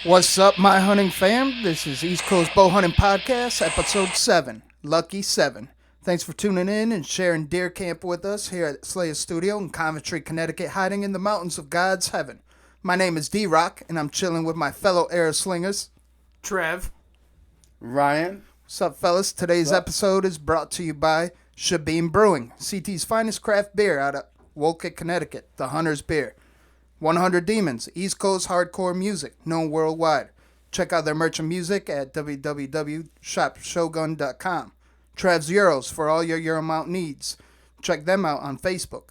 What's up, my hunting fam? This is East Coast Bowhunting Podcast, episode 7, Lucky 7. Thanks for tuning in and sharing deer camp with us here at Slayin Studio in Coventry, Connecticut, hiding in the mountains of God's heaven. My name is D-Rock, and I'm chilling with my fellow arrow slingers. Trev. Ryan. What's up, fellas? Today's episode is brought to you by Steppin Brewing, CT's finest craft beer out of Wolcott, Connecticut, the Hunter's Beer. 100 Demons, East Coast hardcore music, known worldwide. Check out their merch and music at www.shopshogun.com. Trev's Euros for all your Euromount needs. Check them out on Facebook.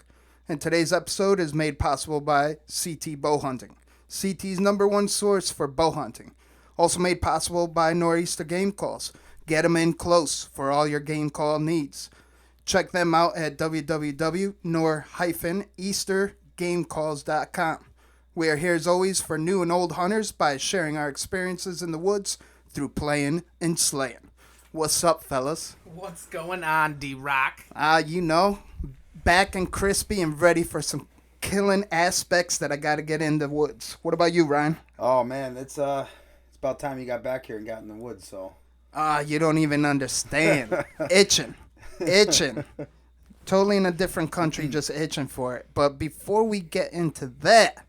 And today's episode is made possible by CT Bowhunting, CT's #1 source for bowhunting. Also made possible by Nor'easter Game Calls. Get them in close for all your game call needs. Check them out at www.nor-eastergamecalls.com. We are here as always for new and old hunters by sharing our experiences in the woods through playing and slaying. What's up, fellas? What's going on, D-Rock? Back and crispy and ready for some killing aspects that I got to get in the woods. What about you, Ryan? Oh man, it's about time you got back here and got in the woods. So. You don't even understand. Itching. Totally in a different country, just itching for it. But before we get into that,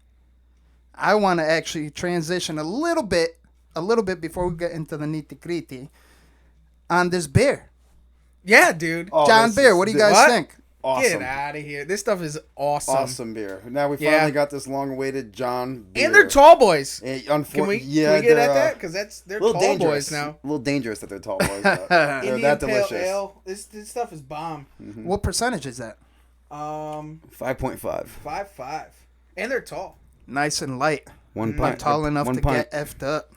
I want to actually transition a little bit before we get into the nitty-gritty on this beer. Yeah, dude. Oh, John Beer, what do you guys think? Awesome. Get out of here. This stuff is awesome. Awesome beer. Now we finally got this long-awaited John Beer. And they're tall boys. Can we get at that? Because they're tall dangerous. boys now. A little dangerous that they're tall boys. But they're Indian that Pale delicious. Ale. This stuff is bomb. Mm-hmm. What percentage is that? 5.5. 5.5. And they're tall. Nice and light. One I'm pint. tall enough One to pint. get effed up.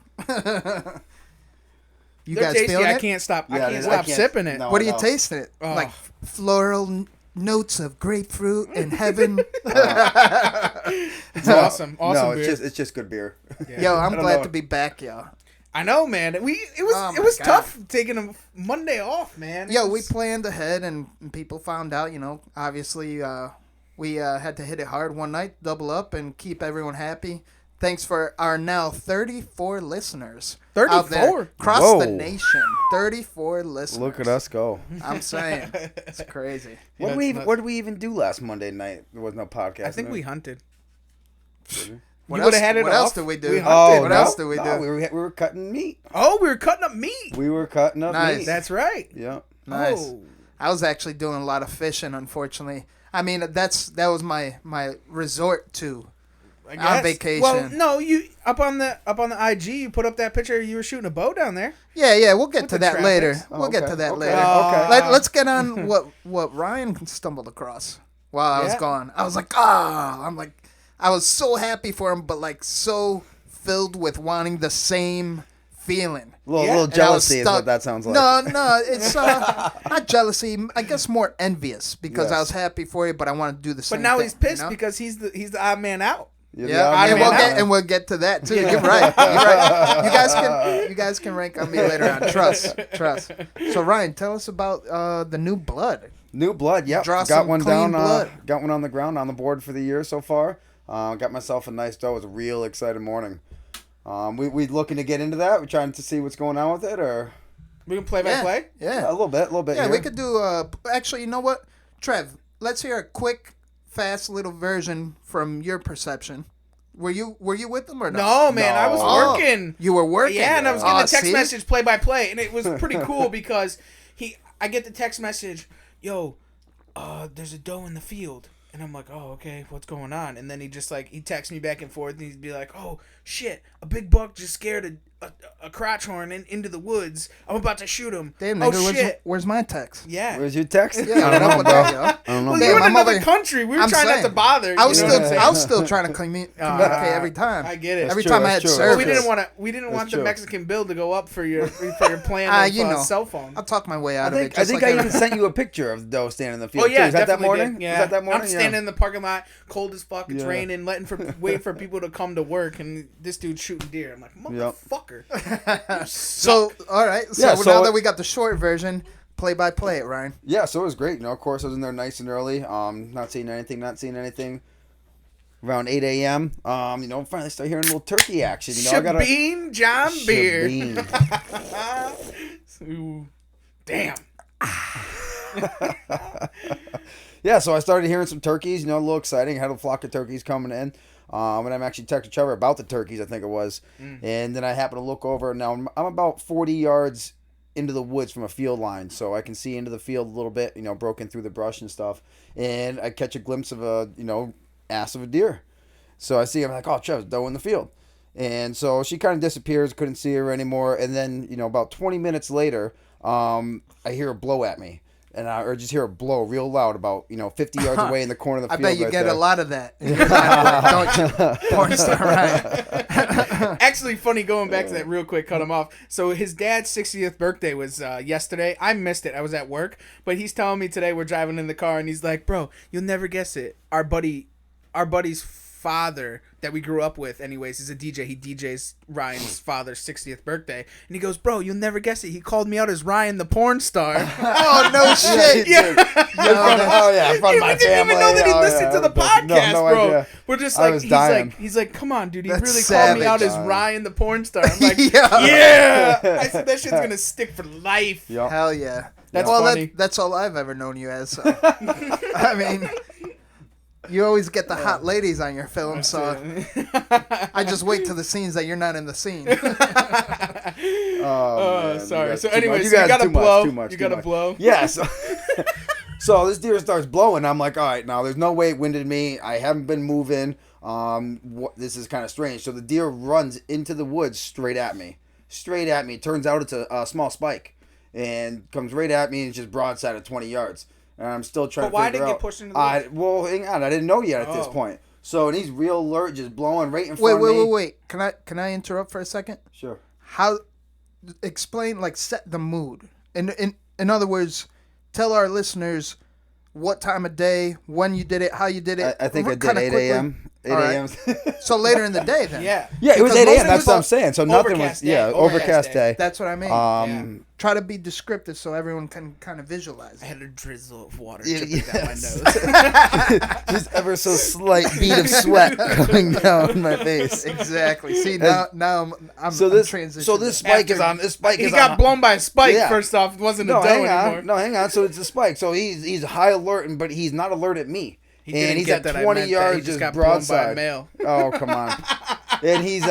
You They're guys tasty. feeling I it? can't stop. Yeah, I can't stop sipping it. no. What are you tasting it? Oh. Like floral notes of grapefruit and heaven. It's awesome. Awesome No, beer. it's just good beer. Yeah. Yo, I'm don't glad know. to be back, yo. I know, man. It Oh my was God. tough taking a Monday off, man. Yo, we planned ahead and people found out, obviously we had to hit it hard one night, double up, and keep everyone happy. Thanks for our now 34 listeners. 34? Out there across Whoa. the nation. 34 listeners. Look at us go. I'm saying. It's crazy. What Yeah, did we it's even, nuts. what did we even do last Monday night? There was no podcast. I think we hunted. What You would've else- had it What else off. did we do? We hunted. What no, else did we do? no, we were cutting meat. Oh, we were cutting up meat. We were cutting up Nice. meat. That's right. Yeah. Nice. Oh. I was actually doing a lot of fishing, unfortunately. I mean, that was my resort to I on guess. vacation. Well, no, you up on the IG, you put up that picture. You were shooting a bow down there. Yeah, we'll get With to the that traffics. later. Oh, We'll get okay, to that okay, later. okay. Let's get on what Ryan stumbled across while I was Yeah. gone. I was like, I was so happy for him, but like so filled with wanting the same feeling. Little Yeah. And I was jealousy is stuck. what that sounds like. No, it's not jealousy. I guess more envious because I Yes. was happy for you, but I want to do the same. But now thing, he's pissed you know? because he's the odd man out. You're Yeah, the and odd we'll man get out. and we'll get to that too. Yeah. You're right. You guys can rank on me later on. Trust. So Ryan, tell us about the new blood. New blood, yep. Draw Got some one clean down. blood. Got one on the ground on the board for the year so far. Got myself a nice doe. It was a real exciting morning. We looking to get into that. We're trying to see what's going on with it, or We can play by play. Yeah. a little bit. Yeah, here. we could do. Actually, you know what, Trev? Let's hear a quick, fast little version from your perception. Were you with them or No, man, I was No. working. You were working. Yeah, and I was getting a text see? message play by play, and it was pretty cool because I get the text message, yo, there's a doe in the field. And I'm like, oh, okay, what's going on? And then he texts me back and forth, and he'd be like, oh, shit, a big buck just scared a crotch horn into the woods. I'm about to shoot him. Damn, oh, nigga, shit. where's my text? Yeah. Where's your text? Yeah, I what don't up know, with bro. that, yo? I don't know. Well, Damn, you were in I'm another over- country. We were I'm trying saying, not to bother. I was you know still, what I'm saying? I was still trying to communicate every time. I get it. Every That's time true, I had that's true. service. Well, we didn't want the true. Mexican bill to go up for your plan of cell phone. I'll talk my way I out of it. think I just think like I even every- sent you a picture of the doe standing in the field. Oh yeah, too. Is that definitely morning? did. Yeah. Was that that morning? I'm standing in the parking lot, cold as fuck. It's Yeah. raining, waiting for people to come to work, and this dude's shooting deer. I'm like, motherfucker. So, all right. So, Yeah, now so- that we got the short version, play by play it, Ryan. Yeah, so it was great. Of course, I was in there nice and early. Not seeing anything. around 8 a.m. Finally start hearing a little turkey action. I got Shabine John Beard. Ooh, damn. Yeah, so I started hearing some turkeys, a little exciting. I had a flock of turkeys coming in. And I'm actually texting Trevor about the turkeys, I think it was. And then I happened to look over. Now, I'm about 40 yards into the woods from a field line, so I can see into the field a little bit, broken through the brush and stuff. And I catch a glimpse of a, ass of a deer. So I see, I'm like, oh, Trev's doe in the field. And so she kind of disappears, couldn't see her anymore. And then, about 20 minutes later, I hear her blow at me. And I just hear her blow real loud about, 50 yards away in the corner of the field. I bet you right get there. a lot of that. Don't you? Porn star Ryan. Actually, funny, going back to that real quick, cut him off. So his dad's 60th birthday was yesterday. I missed it. I was at work. But he's telling me today, we're driving in the car, and he's like, bro, you'll never guess it. Our buddy's father that we grew up with anyways is a DJ. He DJs Ryan's father's 60th birthday, and he goes, bro, you'll never guess it, he called me out as Ryan the porn star. Oh, no shit. Yeah. From my we didn't even know that he listened to the podcast, no bro. idea. We're just I like, was dying. he's like, come on, dude, he That's really called me out savage. as Ryan the porn star. I'm like, Yeah. yeah. I said that shit's gonna stick for life. Yep. Hell yeah. That's funny. That's all I've ever known you as. So. I mean, you always get the hot ladies on your film, so I just wait to the scenes that you're not in the scene. Oh, sorry. So much. anyways, You you guys gotta too much, blow. too much, You too gotta much. blow. Yeah, so this deer starts blowing. I'm like, all right, now there's no way it winded me. I haven't been moving. This is kind of strange. So the deer runs into the woods straight at me. Turns out it's a small spike, and comes right at me and it's just broadside at 20 yards. And I'm still trying But to why figure did it out. get pushed into the woods? Well, hang on. I didn't know yet at this Oh. point. So and he's real alert, just blowing right in front of me. Wait. Can I interrupt for a second? Sure. How? Explain, set the mood. In other words, tell our listeners what time of day, when you did it, how you did it. I think I did kinda 8 quickly. a.m. 8 All right. a.m. So later in the day, then. Yeah. Yeah, it was Because 8 most a.m. That's people- what I'm saying. So nothing was, Overcast day. overcast day. That's what I mean. Yeah. Try to be descriptive so everyone can kind of visualize. I had a drizzle of water Yeah, dripping down my yes. nose. Just ever so slight bead of sweat coming down my face. Exactly. See, now I'm So this transitioning. so this spike is After- on. This spike He is got on. blown by a spike. Yeah. First off, it wasn't No, a doe hang anymore. on. No, hang on. So it's a spike. So he's high alert, but he's not alert at me. He didn't and he's get at that. 20 I meant that. yards, He just just got blown by a broadside. male. Oh, come on. And he's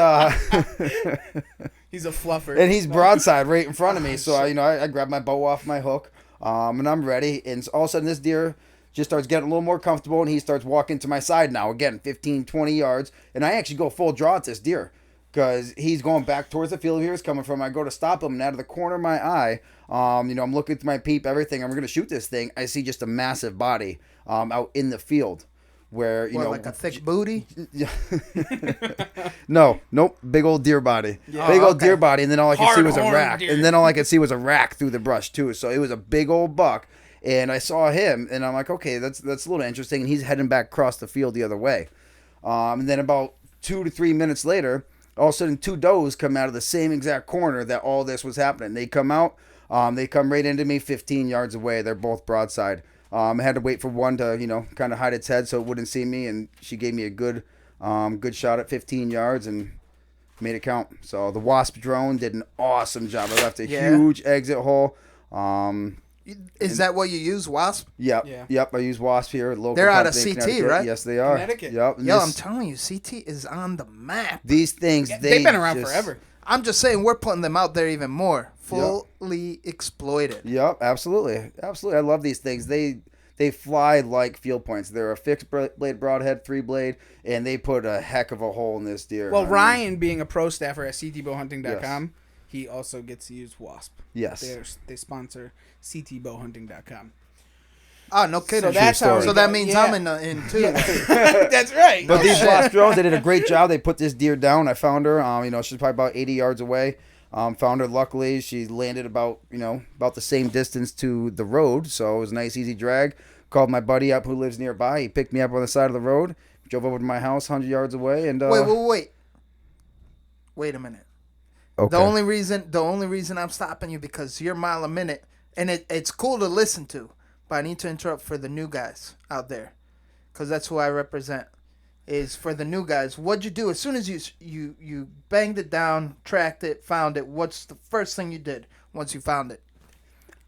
He's a fluffer. and he's broadside right in front of me. So I grab my bow off my hook, and I'm ready. And all of a sudden, this deer just starts getting a little more comfortable, and he starts walking to my side now. Again, 15, 20 yards, and I actually go full draw at this deer because he's going back towards the field here he's coming from. I go to stop him, and out of the corner of my eye, I'm looking through my peep, everything. I'm gonna shoot this thing. I see just a massive body out in the field. Where like a thick booty. Nope, big old deer body, big old deer body, and then all I could see was a Hard-horned rack, deer. and then all I could see was a rack through the brush too. So it was a big old buck, and I saw him, and I'm like, okay, that's a little interesting. And he's heading back across the field the other way, and then about 2 to 3 minutes later, all of a sudden 2 does come out of the same exact corner that all this was happening. They come out, they come right into me, 15 yards away. They're both broadside. I had to wait for one to, kind of hide its head so it wouldn't see me, and she gave me a good shot at 15 yards and made it count. So the Wasp drone did an awesome job. I left a huge exit hole. Is that what you use, Wasp? Yep. Yeah. Yep. I use Wasp here. Local They're out of company in CT, Connecticut. right? Yes, they are. Connecticut. Yep. and Yo, this- I'm telling you, CT is on the map. these things, They've been around just- forever. I'm just saying we're putting them out there even more. Fully exploited. Yep, absolutely. I love these things. They fly like field points. They're a fixed blade broadhead, 3-blade, and they put a heck of a hole in this deer. Well, I mean, Ryan, being a pro staffer at ctbowhunting.com, he also gets to use Wasp. Yes. They sponsor ctbowhunting.com. Oh, no kidding. So that's how. So that means I'm in too. That's right. But these Wasp drones, they did a great job. They put this deer down. I found her. She's probably about 80 yards away. Found her. Luckily, she landed about the same distance to the road, so it was a nice, easy drag. Called my buddy up who lives nearby. He picked me up on the side of the road, drove over to my house, 100 yards away, and Wait a minute. Okay. The only reason I'm stopping you because you're a mile a minute, and it's cool to listen to, but I need to interrupt for the new guys out there, because that's who I represent. is for the new guys. What'd you do as soon as you banged it down, tracked it, found it? What's the first thing you did once you found it?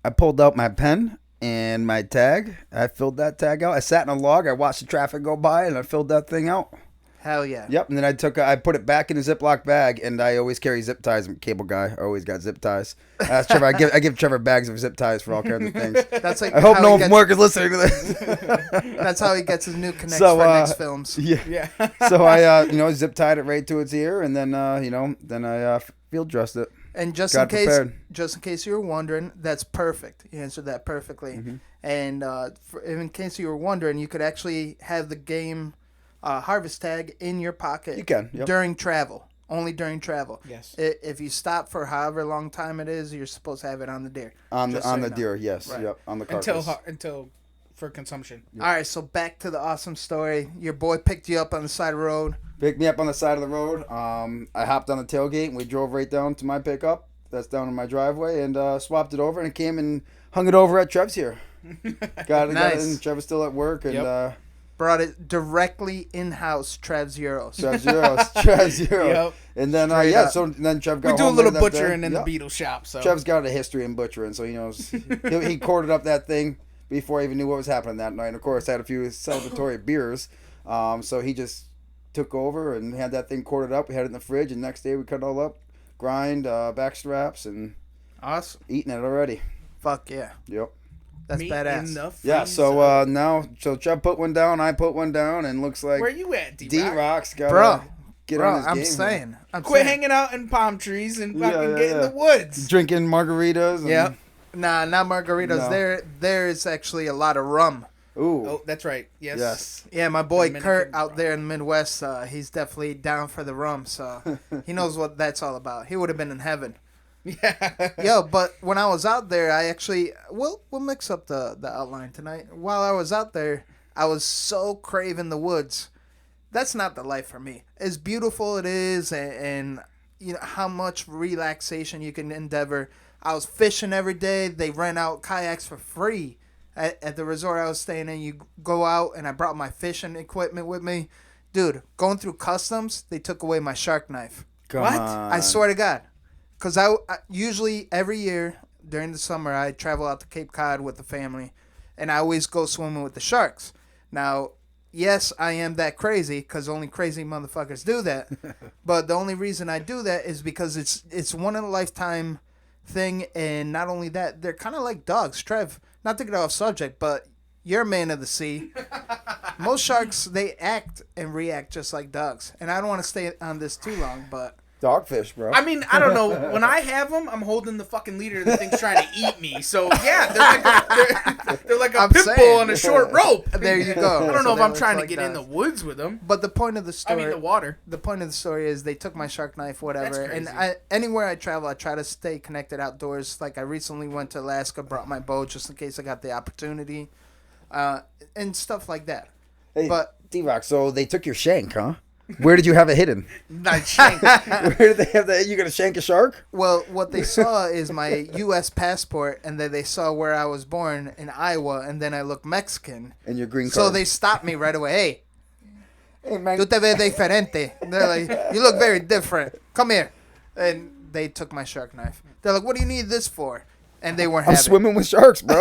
I pulled out my pen and my tag. I filled that tag out. I sat in a log. I watched the traffic go by, and I filled that thing out. Hell yeah. Yep, and then I put it back in a Ziploc bag, and I always carry zip ties. I'm a cable guy. I always got zip ties. Ask Trevor. I give Trevor bags of zip ties for all kinds of things. That's like I hope how no he gets- Mark is listening to this. That's how he gets his new connects So, for next films. Yeah. So I zip tied it right to its ear, and then I field dressed it. And just Got prepared. in case you were wondering, that's perfect. You answered that perfectly. Mm-hmm. And in case you were wondering, you could actually have the game harvest tag in your pocket. You can, yep. During travel. Only during travel. Yes. If you stop for however long time it is, you're supposed to have it on the deer. On Just the so on you the know. deer, yes, Right. yep, on the carcass. Until for consumption. All right, so back to the awesome story. Your boy picked you up on the side of the road. Picked me up on the side of the road. I hopped on the tailgate and we drove right down to my pickup. That's down in my driveway, and swapped it over and came and hung it over at Trev's here. Got it, Nice. and Trevor's still at work, and Yep. Brought it directly in-house, Trev's Euros. Trev's Euro. Yep. And then Straight up. so then Trev got We do a home little later that day. butchering in Yep. the beetle shop. So Trev's got a history in butchering, so he knows. he corded up that thing before I even knew what was happening that night. And of course, I had a few celebratory beers, so he just took over and had that thing corded up. We had it in the fridge, and next day we cut it all up, grind, back straps, and Awesome. eating it already. Fuck yeah. Yep. That's meat badass. in the Yeah. So freezer. so Trev put one down, I put one down, and looks like Where you at, D D-Rock? Rock's got Bro, get Bro, on his I'm game. saying. I'm Quit saying. hanging out in palm trees and Yeah, fucking yeah, get in yeah. the woods. Drinking margaritas. And, Yep. Nah, not margaritas. No. There is actually a lot of rum. Ooh. Oh, that's right. Yes. Yes. Yeah, my boy Dominican Kurt out rum. there in the Midwest, he's definitely down for the rum, so he knows what that's all about. He would have been in heaven. Yeah. Yo, but when I was out there, I actually we'll mix up the outline tonight. While I was out there, I was so craving the woods. That's not the life for me. As beautiful it is, and you know how much relaxation you can endeavor. I was fishing every day. They rent out kayaks for free at the resort I was staying in. You go out, and I brought my fishing equipment with me. Dude, going through customs, they took away my shark knife. Come What? on. I swear to God. Because I usually, every year during the summer, I travel out to Cape Cod with the family, and I always go swimming with the sharks. Now, yes, I am that crazy, because only crazy motherfuckers do that. But the only reason I do that is because it's one in a lifetime thing, and not only that, they're kind of like dogs. Trev, not to get off subject, but you're a man of the sea. Most sharks, they act and react just like dogs. And I don't want to stay on this too long, but... Dogfish, bro. I mean, I don't know. When I have them, I'm holding the fucking leader. The thing's trying to eat me. So yeah, they're like a I'm pit bull saying. on a short rope. There you go. I don't know So if they I'm look trying like to get in dogs. the woods with them. But the point of the I story... mean, the water. The point of the story is they took my shark knife, whatever. That's And crazy. anywhere I travel, I try to stay connected outdoors. Like I recently went to Alaska, brought my bow just in case I got the opportunity, and stuff like that. Hey, but- D-Rock, so they took your shank, huh? Where did you have it hidden? Not shank. Where did they have that? You gonna shank a shark? Well, what they saw is my U.S. passport, and then they saw where I was born in Iowa, and then I look Mexican. And your green card. So they stopped me right away. Hey, man. Tú te ves diferente. They're like, you look very different. Come here. And they took my shark knife. They're like, what do you need this for? And they weren't I'm having it. swimming with sharks, bro.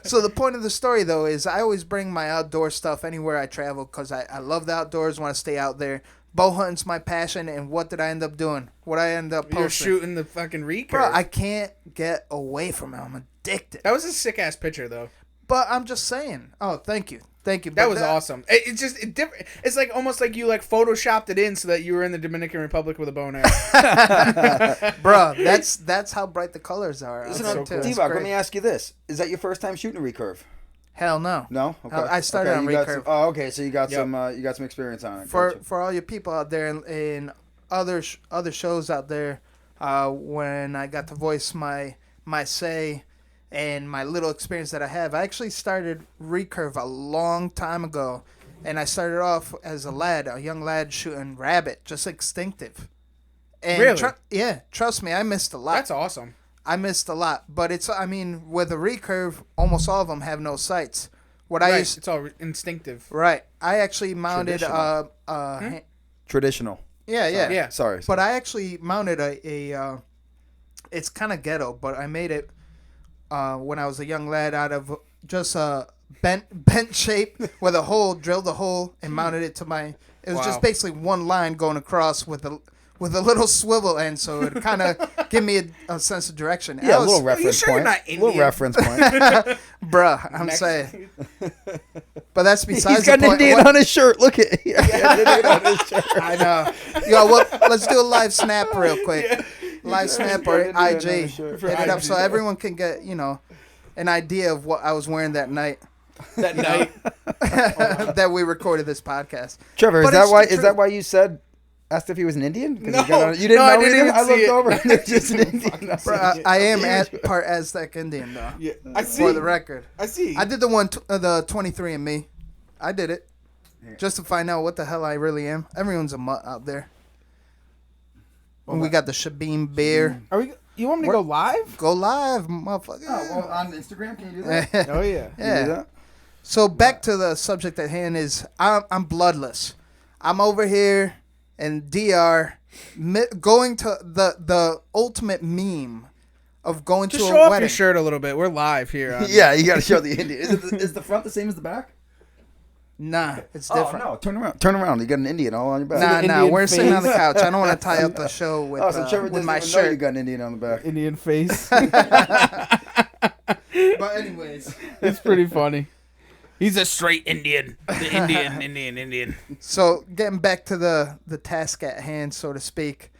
So the point of the story, though, is I always bring my outdoor stuff anywhere I travel because I love the outdoors, want to stay out there. Bow hunting's my passion, and what did I end up doing? What I end up You're posting? shooting the fucking recurve. Bro, I can't get away from it. I'm addicted. That was a sick ass picture though. But I'm just saying. Oh, thank you. Thank you. That But was awesome. It's just different. It's like almost like you like photoshopped it in so that you were in the Dominican Republic with a bow and arrow. Bro, that's how bright the colors are. Listen, I'll so tell you, cool. it's D-Rock, great. let me ask you this: is that your first time shooting a recurve? Hell no. No. Okay. I started Okay, on you got recurve. some- oh, okay. So you got Yep. some experience on it. For Gotcha. for all your people out there in other shows out there, when I got to voice my say and my little experience that I have, I actually started recurve a long time ago, and I started off as a young lad shooting rabbit, just instinctive. And Really? Trust me, I missed a lot. That's awesome. I missed a lot, but with a recurve, almost all of them have no sights. What I Right. used, It's all instinctive. right? I actually mounted Traditional. yeah, yeah, Yeah. Sorry. But I actually mounted it's kind of ghetto, but I made it when I was a young lad out of just a bent shape with a hole, drilled a hole, and mounted it to my. It was Wow. just basically one line going across with a little swivel end, so it kind of give me a sense of direction. Yeah, I a was, little reference sure you're point. not Little Indian? reference point. bruh. I'm saying, but that's besides He's got the an point. Indian What- on his shirt. Look at he got an Indian on his shirt. I know. Yo, let's do a live snap real quick. Live snap or Indian on IG. his shirt. Hit it up so everyone can get an idea of what I was wearing that night That night. that we recorded this podcast. Trevor, But is it's that why? the Is that truth. why you asked if he was an Indian? 'Cause No. he got on- you didn't No, know I didn't either? even I see looked it. over and there's just an Indian. Bro, I am part Aztec Indian though. Yeah. I see. For the record, I see. I did the 23andMe. I did it just to find out what the hell I really am. Everyone's a mutt out there. And we got the Shabim beer. Are we? You want me to go live? Go live, motherfucker. on Instagram, can you do that? yeah. Oh yeah. Yeah. So back to the subject at hand is I'm bloodless. I'm over here in DR going to the ultimate meme of going Just to show a off wedding. your shirt a little bit. We're live here. On Yeah, you got to show the Indian. Is the front the same as the back? Nah, it's Oh different. no, turn around. Turn around. You got an Indian all on your back. Nah, the nah, Indian we're sitting on the face. couch. I don't want to tie up the show with, Oh, so Trevor with doesn't my even know you shirt. got an Indian on the back. Indian face. But anyways, It's pretty funny. He's a straight Indian. The Indian. so getting back to the task at hand, so to speak,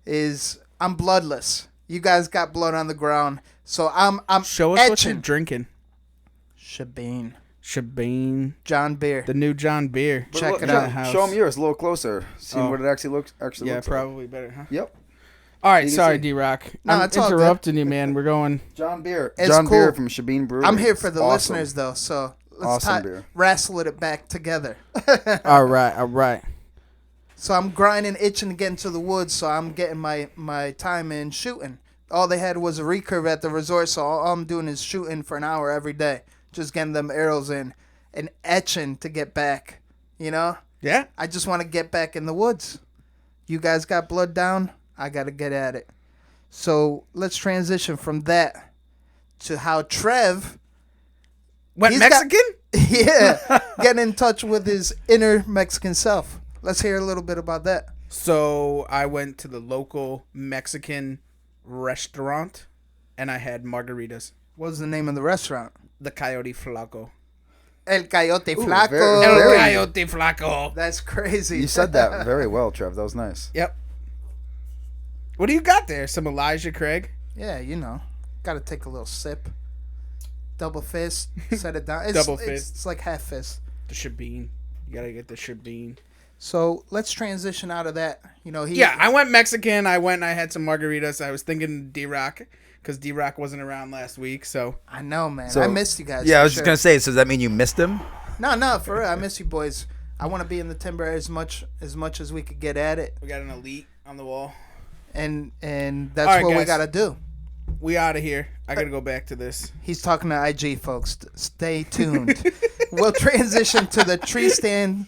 is I'm bloodless. You guys got blood on the ground, so I'm Show us what you're etching. drinking. Shabin, Shabin. John Beer. The new John Beer. Check Look, it show- out. Show him yours a little closer. See Oh. what it actually looks. Yeah, looks probably better, huh? Like. Yep. All right, You can sorry, see. D-Rock. No, I'm it's all good. interrupting you, man. We're going. John Beer. It's John cool. Beer from Shabin Brewery. I'm here for the Awesome. listeners though, so let's Awesome beer. wrestle it back together. All right. So I'm grinding, itching to get into the woods, so I'm getting my time in shooting. All they had was a recurve at the resort, so all I'm doing is shooting for an hour every day, just getting them arrows in and etching to get back. You know, Yeah. I just want to get back in the woods. You guys got blood down, I got to get at it. So let's transition from that to how Trev, What, He's got- Mexican? yeah, getting in touch with his inner Mexican self. Let's hear a little bit about that. So I went to the local Mexican restaurant, and I had margaritas. What was the name of the restaurant? The Coyote Flaco. El Coyote Ooh, Flaco. very- El very- Coyote Flaco. That's crazy. You said that very well, Trev. That was nice. Yep. What do you got there? Some Elijah Craig? Yeah, you know. Got to take a little sip. Double fist. Set it down. It's, Double it's, fist. It's like half fist. The Shabin. You gotta get the Shabin. So let's transition out of that. You know, Yeah, I went Mexican. I went and I had some margaritas. I was thinking D-Rock, because D-Rock wasn't around last week, so. I know, man. So- I missed you guys. Yeah, I for was just sure. gonna say. So does that mean you missed him? No, for real. I miss you boys. I want to be in the timber as much as we could get at it, We got an elite on the wall. and that's All right, what we guys. got to do. We out of here. I gotta go back to this. He's talking to IG, folks. Stay tuned. We'll transition to the tree stand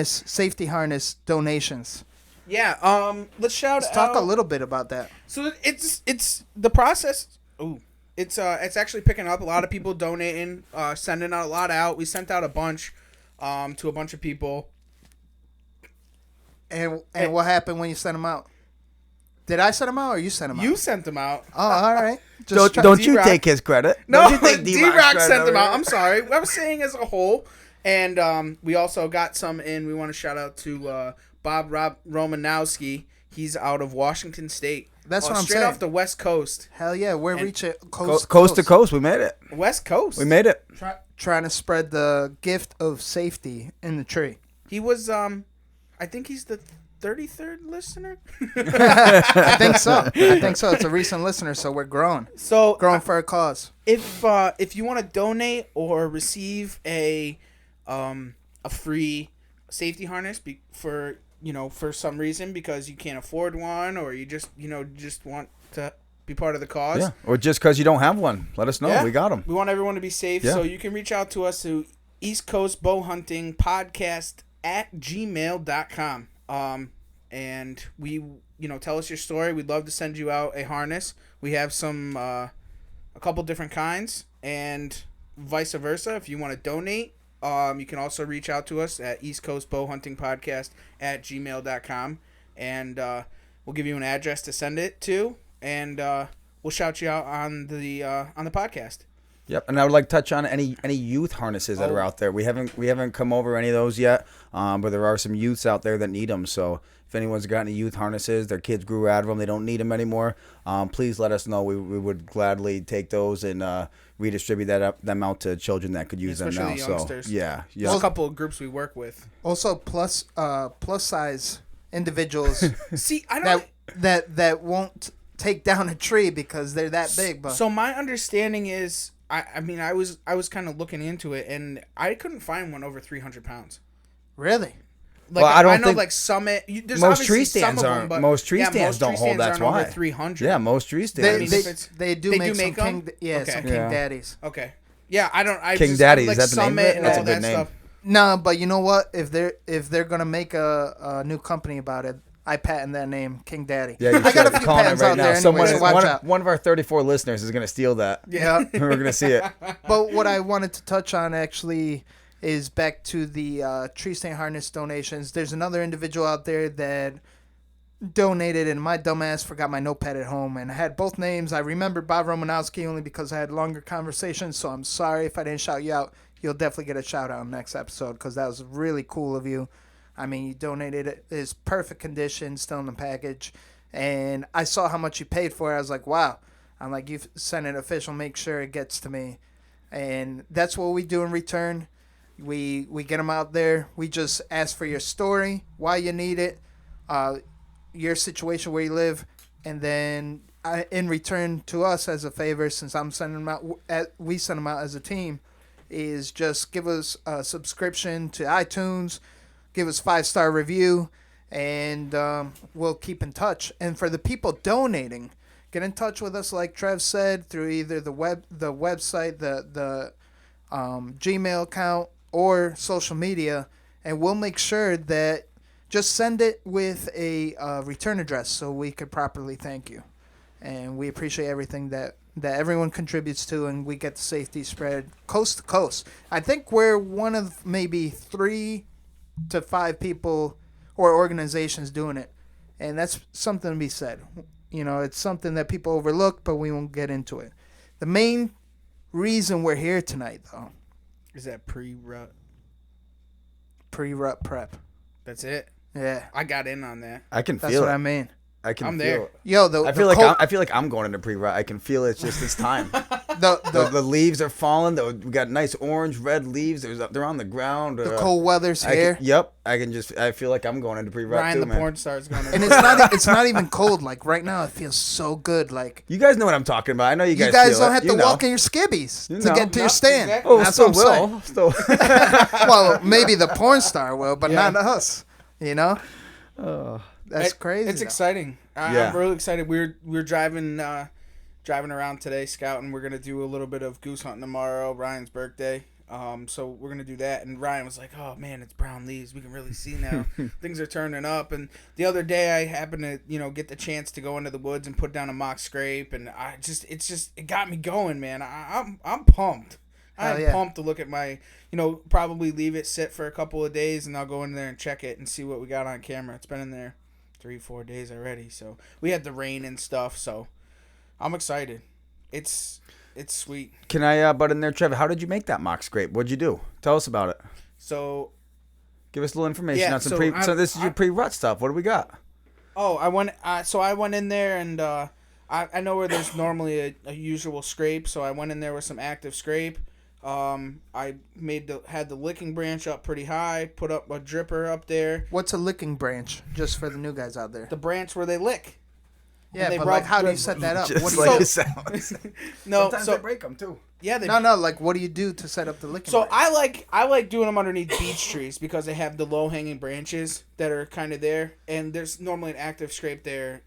safety harness donations. Yeah, let's shout Let's out. talk a little bit about that. So it's the process. Ooh, it's actually picking up. A lot of people donating, sending out a lot out. We sent out a bunch, to a bunch of people. And what happened when you sent them out? Did I send them out or you sent them You out? sent them out. Oh, all right. Just Don't you D-Rock. take his credit? No, Don't you take D-Rock credit sent them over out. it? I'm sorry. I was saying as a whole. And we also got some in. We want to shout out to Bob Romanowski. He's out of Washington State. That's what I'm straight saying. off the West Coast. Hell yeah, we're And reaching Coast to coast, we made it. West Coast. We made it. Trying to spread the gift of safety in the tree. He was, I think he's the 33rd listener. I think so. It's a recent listener, so we're growing. So Growing for a cause. if you want to donate or receive a free safety harness for some reason because you can't afford one or you just want to be part of the cause. Yeah. Or just because you don't have one, let us know. Yeah. We got them. We want everyone to be safe, Yeah. so you can reach out to us to East Coast Bowhunting Podcast at gmail.com. And we, tell us your story. We'd love to send you out a harness. We have a couple different kinds, and vice versa. If you want to donate, you can also reach out to us at East Coast Bowhunting Podcast at gmail.com, and we'll give you an address to send it to, and we'll shout you out on the podcast. Yep, and I would like to touch on any youth harnesses that are out there. We haven't come over any of those yet, but there are some youths out there that need them. So if anyone's got any youth harnesses, their kids grew out of them, they don't need them anymore, please let us know. We would gladly take those and redistribute them out to children that could use them now. Especially the youngsters. So yeah. There's a couple of groups we work with. Also, plus size individuals See, I don't. that won't take down a tree because they're that big. But So my understanding is, I mean, I was kind of looking into it, and I couldn't find one over 300 pounds. really, Like, Well, I don't know, think- like Summit. There's most obviously tree some stands of them, aren't. but Most tree yeah, stands most don't tree hold. stands That's aren't why. over 300. Yeah, most tree they stands. mean, if it's- they do they make do some make 'em? king, yeah, Okay. some king Yeah. daddies. Okay. Yeah, I don't. King just, Daddy, like is that the name of Summit it? and That's all a good that name. stuff. No, but you know what? If they're gonna make a new company about it, I patent that name, King Daddy. Yeah, you I got a should. few Calling it patents right out now. there anyway, Someone, so watch out. one of our 34 listeners is going to steal that. Yeah. We're going to see it. But what I wanted to touch on actually is back to the tree stand harness donations. There's another individual out there that donated, and my dumbass forgot my notepad at home, and I had both names. I remember Bob Romanowski only because I had longer conversations, so I'm sorry if I didn't shout you out. You'll definitely get a shout out next episode because that was really cool of you. I mean, you donated it. It's perfect condition, still in the package. And I saw how much you paid for it. I was like, wow. I'm like, you've sent it official. Make sure it gets to me. And that's what we do in return. We get them out there. We just ask for your story, why you need it, your situation where you live. And then in return to us as a favor, since I'm sending them out, we send them out as a team, is just give us a subscription to iTunes, give us 5-star review, and we'll keep in touch. And for the people donating, get in touch with us, like Trev said, through either the website, the Gmail account, or social media, and we'll make sure that just send it with a return address so we could properly thank you. And we appreciate everything that everyone contributes to, and we get the safety spread coast to coast. I think we're one of maybe 3 to 5 people or organizations doing it, and that's something to be said. You know, it's something that people overlook, but we won't get into it. The main reason we're here tonight, though, Is that pre-rut? PRE-RUT prep. That's it. Yeah, I got in on that. I can that's feel what it. I mean. I can I'm feel there. it. Yo, I feel like I'm going into pre-rut. I can feel it's time. The leaves are falling. We got nice orange, red leaves. They're on the ground. the cold weather's here. I feel like I'm going into pre-rut Ryan, too, the man. porn star, is going to. And it's not even cold. Like right now, it feels so good. Like You guys know what I'm talking about. I know you you guys. guys feel don't it. have You to know. walk in your skibbies You to know. get to your Nope, stand. exactly. Oh, That's still what I'm saying. will. Still. Well, maybe the porn star will, but Yeah. not us. You know, that's crazy. It's though. exciting. Yeah. I'm really excited. We're driving around today, scouting. We're gonna do a little bit of goose hunting tomorrow. Ryan's birthday. So we're gonna do that. And Ryan was like, "Oh man, it's brown leaves. We can really see now. Things are turning up." And the other day, I happened to get the chance to go into the woods and put down a mock scrape, and it got me going, man. I'm pumped. Hell I'm yeah. pumped to look at my, probably leave it sit for a couple of days, and I'll go in there and check it and see what we got on camera. It's been in there 3-4 days already. So we had the rain and stuff. So I'm excited. It's sweet. Can I butt in there, Trev? How did you make that mock scrape? What'd you do? Tell us about it. So Give us a little information Yeah, on some so So this is your pre-rut stuff. What do we got? I went in there and I know where there's normally a usual scrape, so I went in there with some active scrape. I had the licking branch up pretty high, put up a dripper up there. What's a licking branch? Just for the new guys out there. The branch where they lick. Yeah, they but like, rub- how do you set that up? Just What do like you it sounds. No, Sometimes so they break them too. yeah, they No, like what do you do to set up the licking So branch? I like doing them underneath beech trees because they have the low hanging branches that are kind of there, and there's normally an active scrape there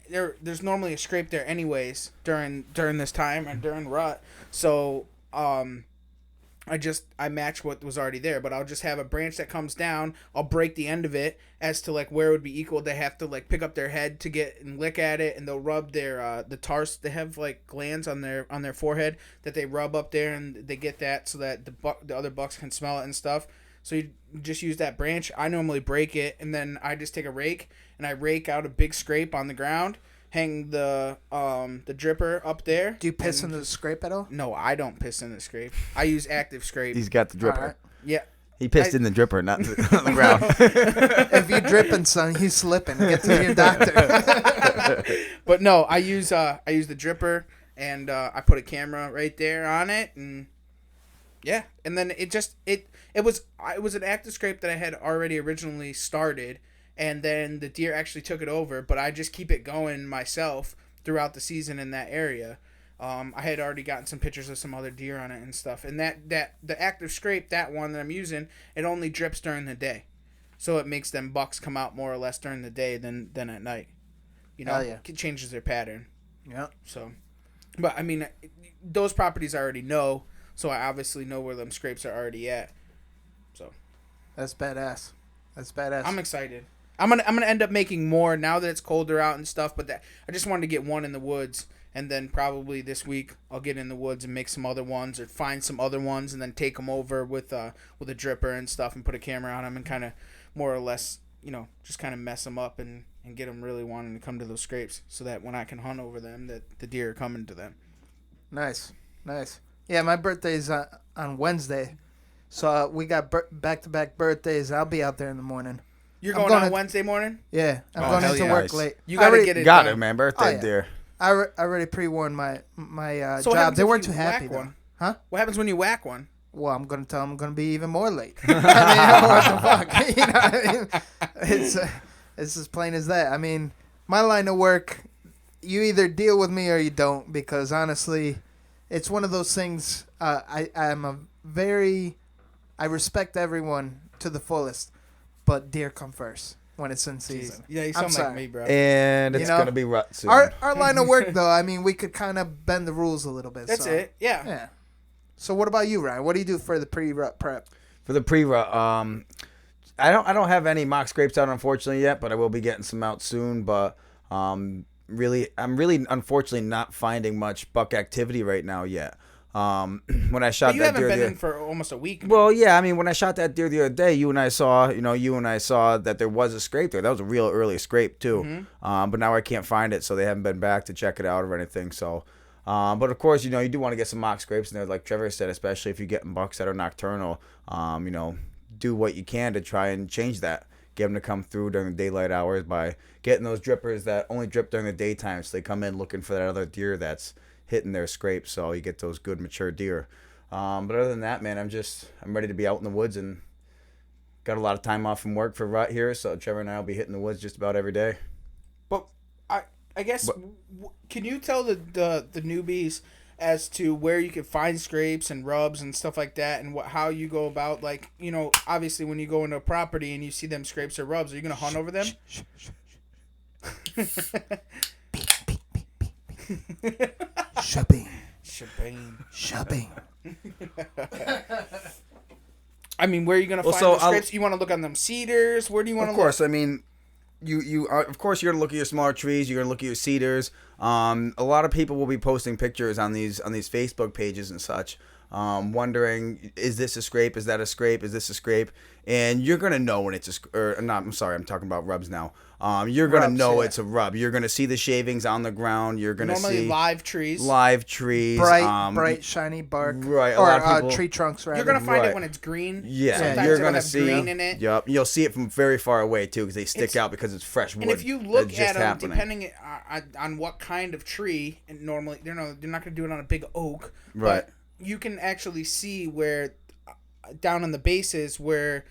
there's normally a scrape there anyways during this time and during rut. So I match what was already there, but I'll just have a branch that comes down. I'll break the end of it as to like where it would be equal. They have to like pick up their head to get and lick at it, and they'll rub their the tars. They have like glands on their forehead that they rub up there, and they get that so that the other bucks can smell it and stuff. So you just use that branch. I normally break it, and then I just take a rake and I rake out a big scrape on the ground. Hang the dripper up there. Do you piss into the scrape at all? No, I don't piss in the scrape. I use active scrape. He's got the dripper. All right. Yeah. He pissed in the dripper, not on the ground. If you're dripping, son, he's slipping. Get to your doctor. But no, I use the dripper, and I put a camera right there on it, and yeah, and then it was an active scrape that I had already originally started. And then the deer actually took it over, but I just keep it going myself throughout the season in that area. I had already gotten some pictures of some other deer on it and stuff. And the active scrape, that one that I'm using, it only drips during the day. So it makes them bucks come out more or less during the day than at night. You know, yeah. It changes their pattern. Yeah. So, but I mean, those properties I already know, so I obviously know where them scrapes are already at. So. That's badass. I'm excited. I'm gonna end up making more now that it's colder out and stuff. But I just wanted to get one in the woods, and then probably this week I'll get in the woods and make some other ones, or find some other ones, and then take them over with a dripper and stuff, and put a camera on them, and kind of more or less, you know, just kind of mess them up and get them really wanting to come to those scrapes, so that when I can hunt over them, that the deer are coming to them. Nice. Yeah, my birthday's on Wednesday, so we got back-to-back birthdays. I'll be out there in the morning. You're going on Wednesday morning? Yeah, I'm going into work late. You gotta get it. Got done. it, man. Birthday deer. I already pre-warned my So what job. happens They if weren't you too happy whack though. one? Huh? What happens when you whack one? Well, I'm gonna tell them I'm gonna be even more late. I mean, what the fuck? You know what I mean? It's as plain as that. I mean, my line of work, you either deal with me or you don't, because honestly, it's one of those things. I respect everyone to the fullest, but deer come first when it's in season. Jeez. Yeah, you sound like me, bro. And it's gonna be rut soon. Our line of work, though, I mean, we could kind of bend the rules a little bit. That's it. Yeah. Yeah. So what about you, Ryan? What do you do for the pre-rut prep? For the pre-rut, I don't have any mock scrapes out, unfortunately, yet, but I will be getting some out soon. But I'm really unfortunately not finding much buck activity right now yet. When I shot but you that haven't deer, been in for almost a week. Well, yeah, I mean, when I shot that deer the other day, you and I saw that there was a scrape there. That was a real early scrape too. Mm-hmm. But now I can't find it, so they haven't been back to check it out or anything. So, but of course, you do want to get some mock scrapes in there, like Trevor said, especially if you're getting bucks that are nocturnal. Do what you can to try and change that. Get them to come through during the daylight hours by getting those drippers that only drip during the daytime, so they come in looking for that other deer that's hitting their scrapes, so you get those good mature deer. But other than that, man, I'm ready to be out in the woods, and got a lot of time off from work for rut here, so Trevor and I will be hitting the woods just about every day. But I guess can you tell the newbies as to where you can find scrapes and rubs and stuff like that, and how you go about, like, obviously when you go into a property and you see them scrapes or rubs, are you gonna hunt over them? Shopping. I mean, where are you gonna find those scrapes? You want to look on them cedars? Where do you want to look? Of course, I mean, you of course you're gonna look at your smaller trees. You're gonna look at your cedars. A lot of people will be posting pictures on these Facebook pages and such, wondering, is this a scrape? Is that a scrape? Is this a scrape? And you're gonna know when it's I'm sorry, I'm talking about rubs now. You're gonna know it's a rub. You're gonna see the shavings on the ground. You're gonna see live trees, bright, shiny bark, right? Or tree trunks. Rather. You're gonna find it when it's green. Yeah, sometimes you're gonna see green in it. Yep, you'll see it from very far away too, because they stick out because it's fresh wood. And if you look at them, happening. depending on what kind of tree, and normally they're not gonna do it on a big oak, right? But you can actually see where down on the bases where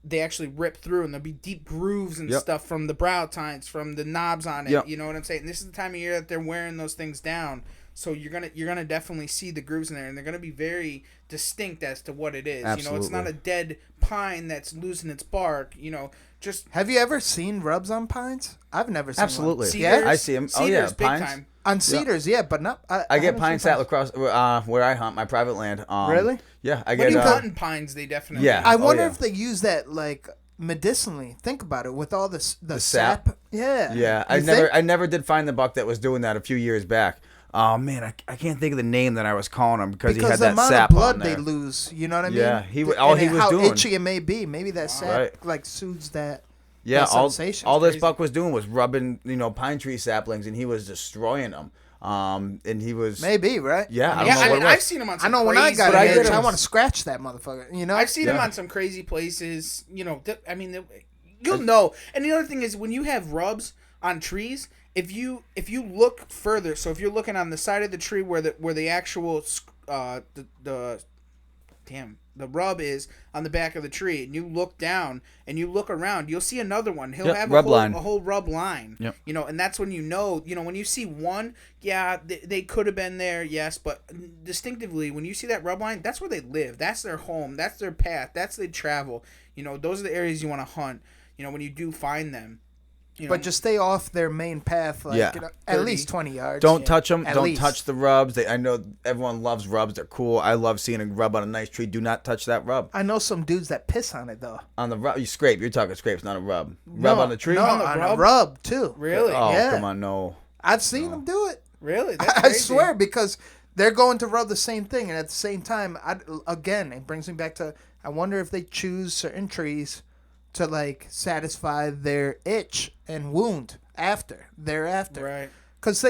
they actually rip through, and there'll be deep grooves and stuff from the brow tines, from the knobs on it. You know what I'm saying? And this is the time of year that they're wearing those things down. So you're gonna definitely see the grooves in there, and they're gonna be very distinct as to what it is. Absolutely. You know, it's not a dead pine that's losing its bark. You know, just Have you ever seen rubs on pines? I've never seen Absolutely. One. cedars. Yeah? I see 'em. Oh, Cedars, yeah, big pines. time. On cedars, yeah, but not. I get haven't pine seen sap across where I hunt my private land. Really? Yeah, I But get. hunting pines, they definitely. Yeah. I Oh, wonder yeah. if they use that like medicinally. Think about it with all this the sap? sap. Yeah. Yeah, You think? I never did find the buck that was doing that a few years back. Oh man, I can't think of the name that I was calling him because he had the that amount sap of blood on they there. lose, you know what I mean? Yeah, And he was how doing. itchy it may be. Maybe that sap Right. like soothes that. Yeah, that all sensation. this Crazy. buck was doing was rubbing, pine tree saplings, and he was destroying them. And he was Maybe, right? Yeah, I don't Yeah, know I what mean, it was. I've seen them on I some know when I crazy got But I an get itch, I him. want to scratch that motherfucker. You know? I've seen them Yeah. on some crazy places. You know, you'll know. And the other thing is when you have rubs on trees, if you look further, so if you're looking on the side of the tree where the actual the rub is on the back of the tree, and you look down and you look around, you'll see another one. He'll Yep, have rub line. a whole rub line. Yep. You know, and that's when you know, when you see one, yeah, they could have been there, yes, but distinctively, when you see that rub line, that's where they live. That's their home. That's their path. That's their travel. You know, those are the areas you want to hunt, when you do find them. But just stay off their main path, like Yeah. at 30. least 20 yards. Don't touch them. At Don't least. touch the rubs. I know everyone loves rubs. They're cool. I love seeing a rub on a nice tree. Do not touch that rub. I know some dudes that piss on it though. On the rub, you scrape. You're talking scrapes, not a rub. Rub on the tree? No, On the on rub? a rub too. Really? Oh, Yeah. come on, no. I've seen them do it. Really? That's I crazy. swear, because they're going to rub the same thing, and at the same time, again, it brings me back to I wonder if they choose certain trees to like satisfy their itch and wound thereafter. Right. Because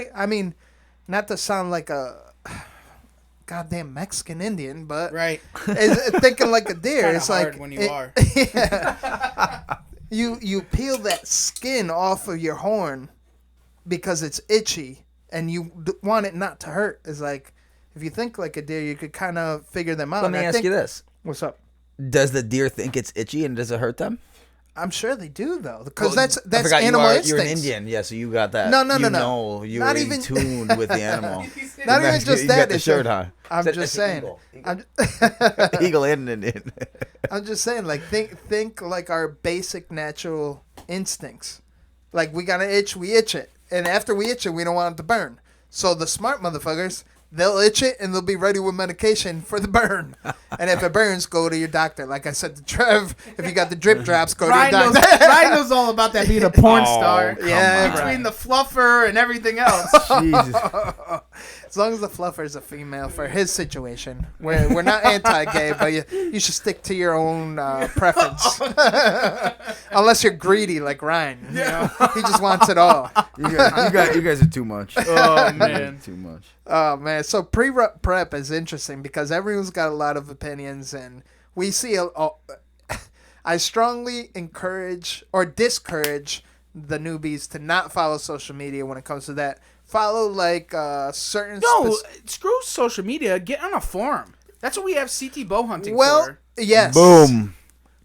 not to sound like a goddamn Mexican Indian, but Right. thinking like a deer. Kinda It's hard like when you are. Yeah. you peel that skin off of your horn because it's itchy, and you want it not to hurt. It's like if you think like a deer, you could kind of figure them out. Let me And I ask think- you this. What's up? Does the deer think it's itchy and does it hurt them? I'm sure they do though, because Well, that's I forgot animal You're instincts. an Indian, yeah, so you got that. No. You know, you Not were even- in tune with the animal. Not even That's good. just You that. got the it's shirt just- on. I'm That's just an saying. eagle. I'm, Eagle and an Indian. I'm just saying, like think like our basic natural instincts. Like we got an itch, we itch it, and after we itch it, we don't want it to burn. So the smart motherfuckers, they'll itch it and they'll be ready with medication for the burn. And if it burns, go to your doctor. Like I said to Trev, if you got the drip drops, go to your Ryan doctor. knows all about that being a porn Oh, star. come Yeah, on. Between the fluffer and everything else. Jesus. As long as the fluffer's a female for his situation. We're not anti-gay, but you should stick to your own preference. Unless you're greedy like Ryan. You know? He just wants it all. You guys are too much. Oh, man. Too much. Oh, man. So pre-rut prep is interesting because everyone's got a lot of opinions, and we see I strongly encourage or discourage the newbies to not follow social media when it comes to that. Follow like certain No, screw social media. Get on a forum. That's what we have CT Bowhunting well, for. yes. Boom.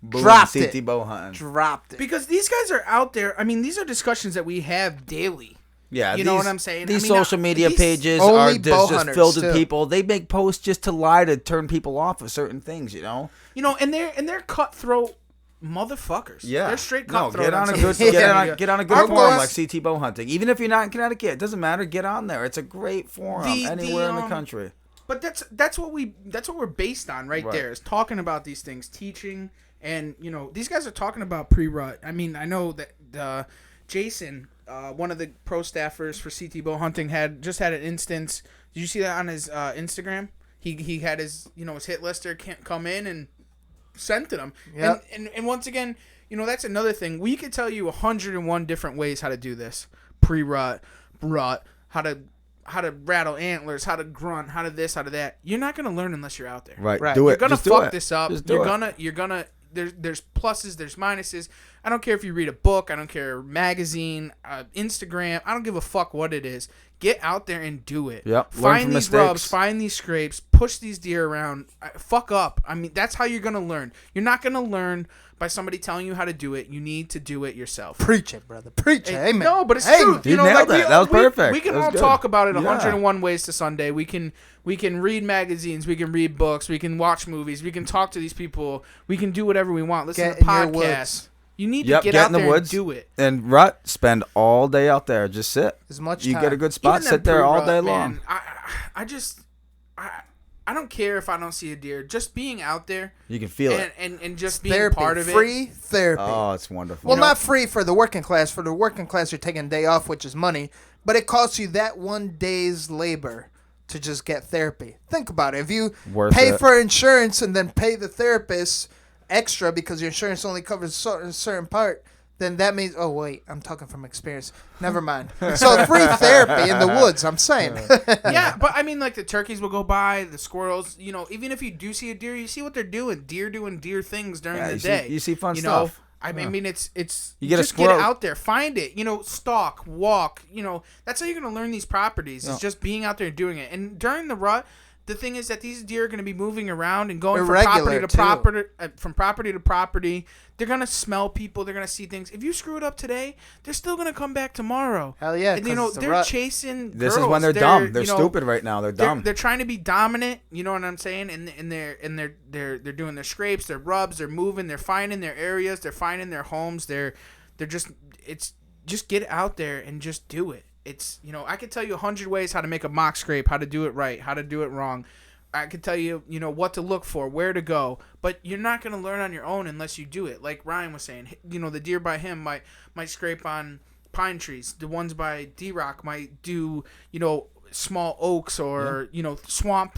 Boom. Dropped CT it. bow hunting. Dropped it. Because these guys are out there. I mean, these are discussions that we have daily. Yeah, You know what I'm saying? These I mean, social media these- pages Only are bow just hunters, filled with too. people. They make posts just to lie to turn people off of certain things. You know. And they're cutthroat motherfuckers. Yeah, They're straight no. cutthroat. Get on a social good media. get on a Our good forum boys- like CT bow hunting. Even if you're not in Connecticut, it doesn't matter. Get on there. It's a great forum anywhere in the country. But that's what we're based on right Right. there, is talking about these things, teaching, and these guys are talking about pre-rut. I mean, I know that Jason, one of the pro staffers for CT Bow Hunting, had an instance. Did you see that on his Instagram? He had his his hit lister can't come in and sent to them. Yep. And once again, that's another thing. We could tell you 101 different ways how to do this. Pre-rut, rut, how to rattle antlers, how to grunt, how to this, how to that. You're not gonna learn unless you're out there. Right. Right. Do You're it. gonna Just do fuck it. this up. Just do it. You're gonna there's pluses, there's minuses. I don't care if you read a book. I don't care, magazine, Instagram. I don't give a fuck what it is. Get out there and do it. Yep. Find these rubs, find these scrapes, push these deer around. Fuck up. I mean, that's how you're going to learn. You're not going to learn by somebody telling you how to do it. You need to do it yourself. Preach it, brother. Preach it. Amen. No, but it's Amen. true. You nailed that. That was perfect. We can That was all good. talk about it Yeah. 101 ways to Sunday. We can read magazines. We can read books. We can watch movies. We can talk to these people. We can do whatever we want. Listen Get to in your podcasts. woods. You need Yep, to get get out in the there woods. and do it. And rut, spend all day out there. Just sit. As much You time. get a good spot, Even sit them there all pre-rut, day man, long. I don't care if I don't see a deer. Just being out there You can feel it. and just being Therapy. part of it. Free therapy. Oh, it's wonderful. Well, not free for the working class. For the working class, you're taking a day off, which is money. But it costs you that one day's labor to just get therapy. Think about it. If you Worth pay it. for insurance and then pay the therapist extra because your insurance only covers a certain part, then that means, oh, wait, I'm talking from experience. Never mind. So free therapy in the woods, I'm saying. Yeah, but I mean, like, the turkeys will go by, the squirrels, you know, even if you do see a deer, you see what they're doing. Deer doing deer things during Yeah, the you see- day. you see fun know? stuff. I mean, it's You get a just get squirrel- out there, find it, you know, stalk, walk, you know, that's how you're going to learn these properties. Yeah. It's just being out there and doing it. And during the rut, the thing is that these deer are going to be moving around and going Irregular, from property to property. They're going to smell people. They're going to see things. If you screw it up today, they're still going to come back tomorrow. Hell yeah, And, you 'cause know, it's a they're rut. chasing This girls. is when they're dumb. They're you know, stupid right now. They're dumb. They're trying to be dominant, you know what I'm saying? And they're doing their scrapes, their rubs, they're moving, they're finding their areas, they're finding their homes, they're just get out there and just do it. It's, you know, I could tell you 100 ways how to make a mock scrape, how to do it right, how to do it wrong. I could tell you, you know, what to look for, where to go, but you're not going to learn on your own unless you do it. Like Ryan was saying, you know, the deer by him might scrape on pine trees. The ones by D-Rock might do, you know, small oaks or, you know, swamp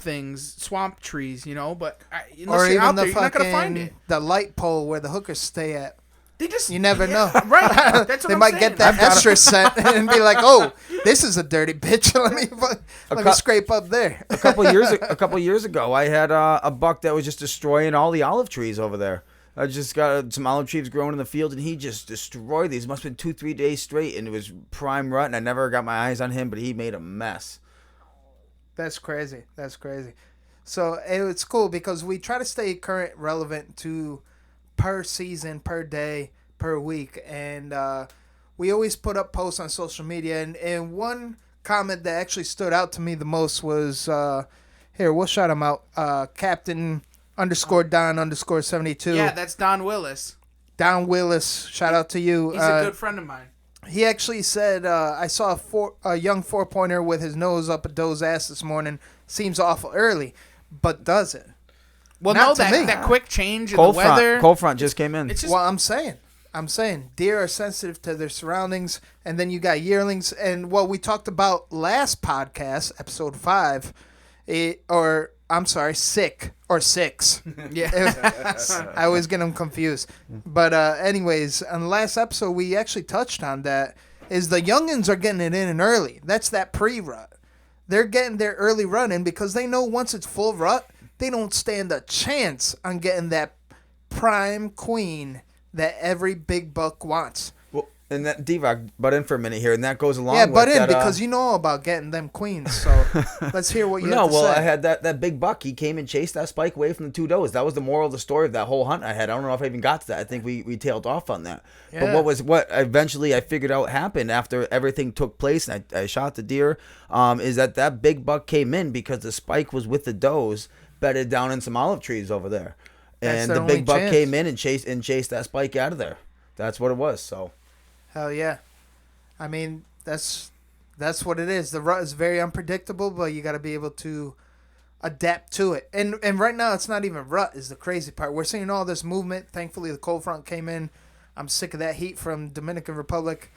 trees, you know, but unless Or you're even out the there, you're not going to find fucking it. the light pole where the hookers stay at. They just, You never know. Right. That's what They I'm might saying. get that extra scent and be like, "Oh, this is a dirty bitch. let me scrape up there." a couple years ago, I had a buck that was just destroying all the olive trees over there. I just got some olive trees growing in the field, and he just destroyed these. Must have been 2-3 days straight, and it was prime rut, and I never got my eyes on him, but he made a mess. That's crazy. That's crazy. So it's cool because we try to stay current, relevant to per season, per day, per week, and we always put up posts on social media. And one comment that actually stood out to me the most was here. We'll shout him out. Captain _Don _72. Yeah, that's Don Willis. Don Willis. Shout out to you. He's a good friend of mine. He actually said, I saw a young 4-pointer with his nose up a doe's ass this morning. Seems awful early, but does it? Well, Not no, to me. that quick change in the weather. Cold front just came in. It's just Well, I'm saying deer are sensitive to their surroundings, and then you got yearlings. And what we talked about last podcast, episode 5, sick or 6. yeah. I always get them confused. But anyways, on the last episode, we actually touched on that. Is the youngins are getting it in early. That's that pre-rut. They're getting their early run in because they know once it's full rut, they don't stand a chance on getting that prime queen that every big buck wants. Well, and that D-Rock butt in for a minute here, and that goes along Yeah, with butt in that, because you know all about getting them queens. So let's hear what you have to say. I had that big buck. He came and chased that spike away from the 2 does. That was the moral of the story of that whole hunt I had. I don't know if I even got to that. I think we tailed off on that. Yeah. But what eventually I figured out happened after everything took place and I shot the deer is that big buck came in because the spike was with the does bedded down in some olive trees over there. That's And their the only big buck chance. came in and chased that spike out of there. That's what it was. So Hell yeah. I mean, that's what it is. The rut is very unpredictable, but you got to be able to adapt to it. And right now, it's not even rut is the crazy part. We're seeing all this movement. Thankfully, the cold front came in. I'm sick of that heat from Dominican Republic,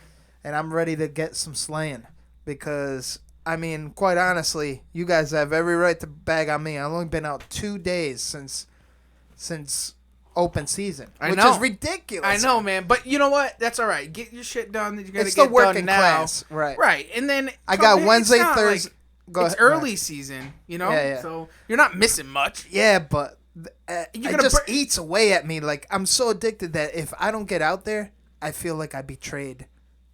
and I'm ready to get some Slayin because, I mean, quite honestly, you guys have every right to bag on me. I've only been out 2 days since open season, which is ridiculous. I know, man. But you know what? That's all right. Get your shit done that you got to It's get the working done now. class, right? Right. And then I got it's Wednesday, not Thursday. Like, Go it's ahead. early season, you know? Yeah, yeah. So you're not missing much. Yeah, but it just eats away at me. Like, I'm so addicted that if I don't get out there, I feel like I betrayed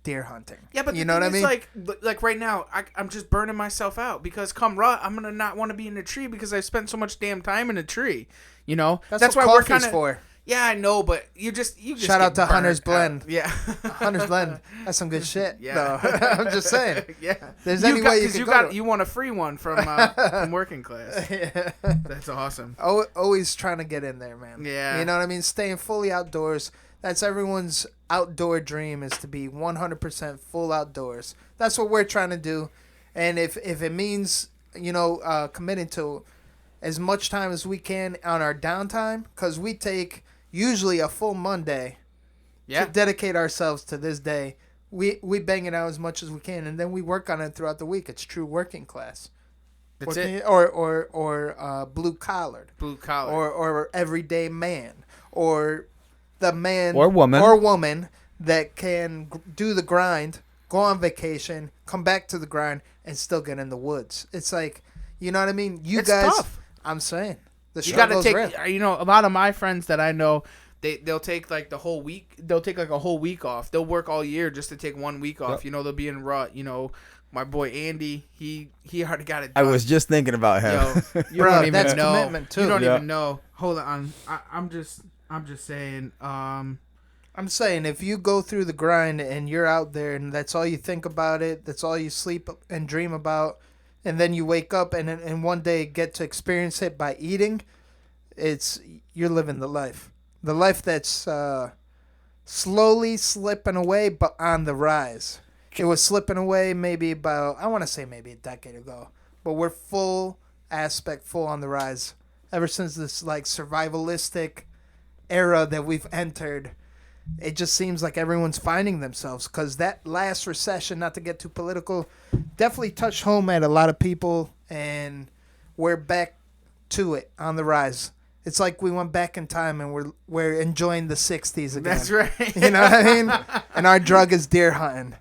deer hunting. Yeah, but you know what I mean? Like right now, I'm just burning myself out because come rut, I'm gonna not want to be in a tree because I spent so much damn time in a tree. You know, that's why what we're coffee's kind of for. Yeah, I know, but you just shout out to Hunter's Blend. Yeah, Hunter's Blend. That's some good shit. Yeah, no, I'm just saying. Yeah, there's any way you can you want a free one from working class. Yeah. That's awesome. Always trying to get in there, man. Yeah, you know what I mean. Staying fully outdoors. That's everyone's outdoor dream, is to be 100% full outdoors. That's what we're trying to do, and if it means committing to as much time as we can on our downtime, because we take usually a full Monday to dedicate ourselves to this day. We bang it out as much as we can, and then we work on it throughout the week. It's true working class. That's it. Or blue collared. Blue collar. Or everyday man. Or the man or woman that can do the grind, go on vacation, come back to the grind, and still get in the woods. It's like, you know what I mean? It's tough. I'm saying. You got to take, a lot of my friends that I know, they'll take like the whole week. They'll take like a whole week off. They'll work all year just to take 1 week off. Yep. They'll be in rut. My boy Andy, he already got it done. I was just thinking about him. Yo, you don't even that's know. Commitment too. You don't even know. Hold on. I'm just saying. I'm saying if you go through the grind and you're out there and that's all you think about it, that's all you sleep and dream about, and then you wake up and one day get to experience it by eating, you're living the life. The life that's slowly slipping away, but on the rise. It was slipping away maybe a decade ago. But we're full on the rise. Ever since this like survivalistic era that we've entered, it just seems like everyone's finding themselves, because that last recession, not to get too political, definitely touched home at a lot of people, and we're back to it on the rise. It's like we went back in time and we're enjoying the 60s again. That's right. You know what I mean? And our drug is deer hunting.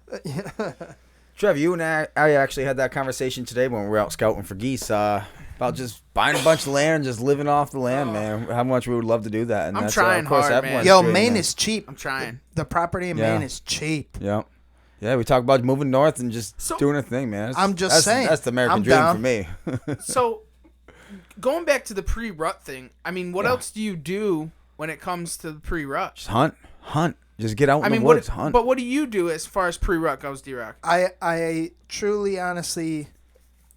Trev, you and I actually had that conversation today when we were out scouting for geese about just buying a bunch of land and just living off the land, man. How much we would love to do that. And I'm that's, trying of course, hard, man. Yo, Maine is cheap. I'm trying. The property in Maine is cheap. Yeah. Yeah, we talk about moving north and just doing a thing, man. I'm just saying. That's the American dream for me. So, going back to the pre-rut thing, I mean, what else do you do when it comes to the pre-rut? Just hunt. Just get out in the woods, hunt. But what do you do as far as pre-rut goes, D-Rock? I truly, honestly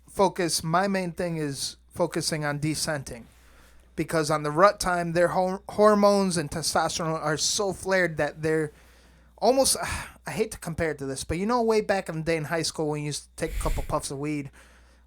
focus. My main thing is focusing on descenting, because on the rut time, their hormones and testosterone are so flared that they're almost. I hate to compare it to this, but way back in the day in high school when you used to take a couple puffs of weed,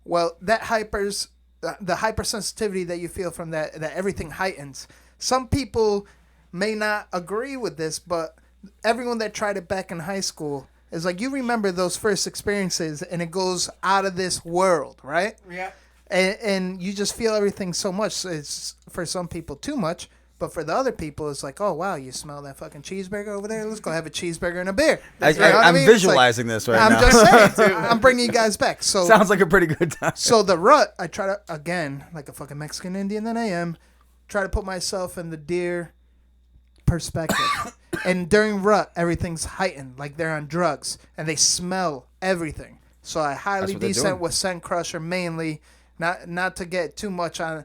well, the hypersensitivity that you feel from that everything heightens. Some people may not agree with this, but everyone that tried it back in high school is like, you remember those first experiences and it goes out of this world, right? Yeah. And you just feel everything so much. It's for some people too much, but for the other people, it's like, oh, wow, you smell that fucking cheeseburger over there? Let's go have a cheeseburger and a beer. I'm visualizing this right now. I'm just saying. I'm bringing you guys back. So sounds like a pretty good time. So the rut, I try to, again, like a fucking Mexican Indian that I am, try to put myself in the deer perspective. And during rut, everything's heightened, like they're on drugs, and they smell everything. So I highly descent with Scent Crusher mainly, not to get too much on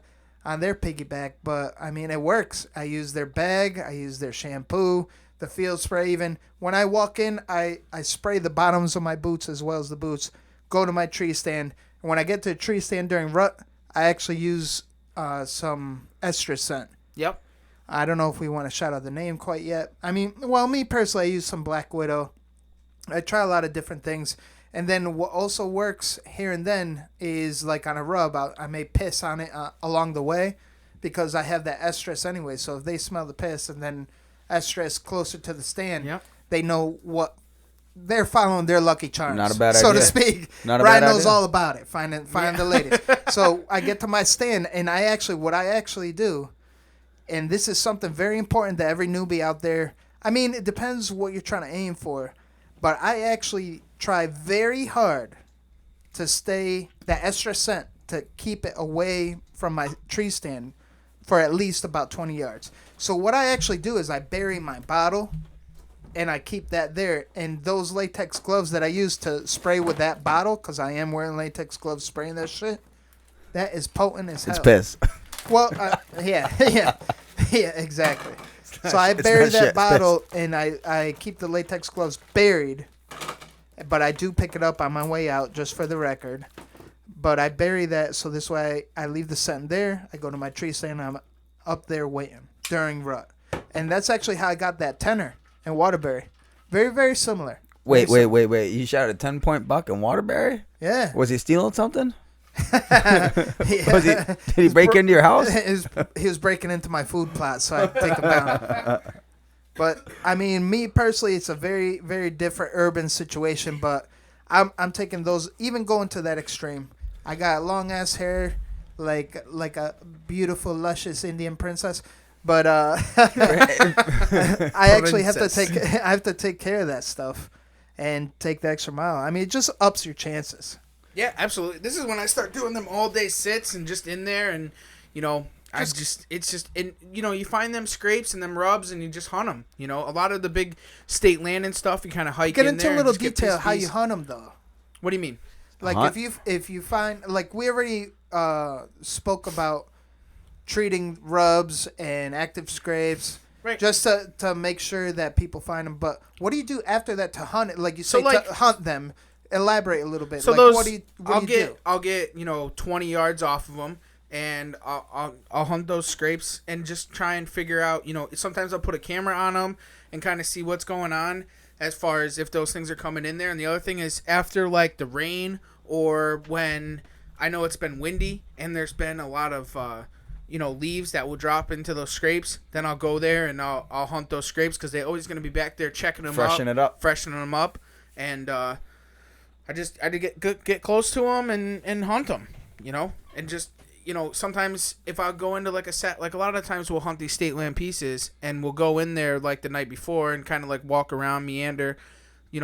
their piggyback, but I mean it works. I use their bag, I use their shampoo, the field spray. Even when I walk in, I spray the bottoms of my boots as well as the boots. Go to my tree stand, and when I get to the tree stand during rut, I actually use some estrus scent. Yep. I don't know if we want to shout out the name quite yet. I mean, well, me personally, I use some Black Widow. I try a lot of different things. And then what also works here and then is like on a rub, I may piss on it along the way, because I have that estrus anyway. So if they smell the piss and then estrus closer to the stand, they know what they're following, their lucky charms. Not a bad so idea. To speak. Not a Ryan bad knows idea. all about it. Finding the lady. So I get to my stand, and what I actually do, and this is something very important that every newbie out there, I mean, it depends what you're trying to aim for, but I actually try very hard to stay that extra scent, to keep it away from my tree stand for at least about 20 yards. So what I actually do is I bury my bottle, and I keep that there. And those latex gloves that I use to spray with that bottle, because I am wearing latex gloves spraying that shit, that is potent as hell. It's piss. Well, yeah, exactly. So I bury not that shit, bottle, and I keep the latex gloves buried, but I do pick it up on my way out, just for the record. But I bury that, so this way I leave the scent there. I go to my tree stand, and I'm up there waiting during rut. And that's actually how I got that tenor in Waterbury. Very, very similar. Wait. You shot a 10-point buck in Waterbury? Yeah. Was he stealing something? Yeah. Did he break into your house? He was breaking into my food plot, so I take him down. But I mean, me personally, it's a very, very different urban situation. But I'm taking those, even going to that extreme. I got long ass hair, like a beautiful, luscious Indian princess. But I actually have to take care of that stuff and take the extra mile. I mean, it just ups your chances. Yeah, absolutely. This is when I start doing them all day sits and just in there, and you find them scrapes and them rubs and you just hunt them. You know, a lot of the big state land and stuff, you kind of hike Get in into there a little and just detail get how you hunt them though. What do you mean? Like Hunt? if you find, like, we already spoke about treating rubs and active scrapes. Right. Just to make sure that people find them. But what do you do after that to hunt it? Like you So, say, like, to hunt them. Elaborate a little bit. So like, those, what do you do? I'll get 20 yards off of them, and I'll hunt those scrapes and just try and figure out. Sometimes I'll put a camera on them and kind of see what's going on as far as if those things are coming in there. And the other thing is after like the rain or when I know it's been windy and there's been a lot of leaves that will drop into those scrapes, then I'll go there and I'll hunt those scrapes because they're always going to be back there checking them Freshening them up, and I had to get close to them and hunt them, and just sometimes if I go into like a set, like a lot of times we'll hunt these state land pieces and we'll go in there like the night before and kind of like walk around, meander,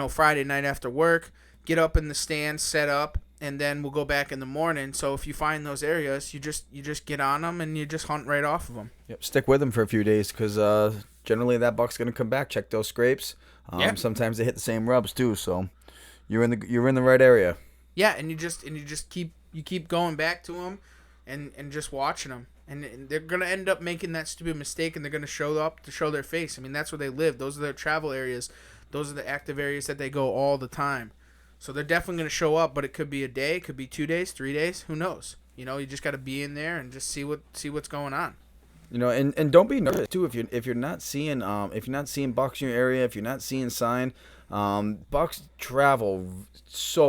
Friday night after work, get up in the stand, set up, and then we'll go back in the morning. So if you find those areas, you just get on them and you just hunt right off of them. Yep, stick with them for a few days because generally that buck's gonna come back. Check those scrapes. Sometimes they hit the same rubs too, so you're in the right area. Yeah, and you just keep going back to them, and just watching them, and they're gonna end up making that stupid mistake, and they're gonna show up to show their face. I mean, that's where they live. Those are their travel areas. Those are the active areas that they go all the time. So they're definitely going to show up, but it could be a day, it could be 2 days, 3 days, who knows? You just got to be in there and just see what's going on. And don't be nervous too if you're not seeing bucks in your area, if you're not seeing sign. Bucks travel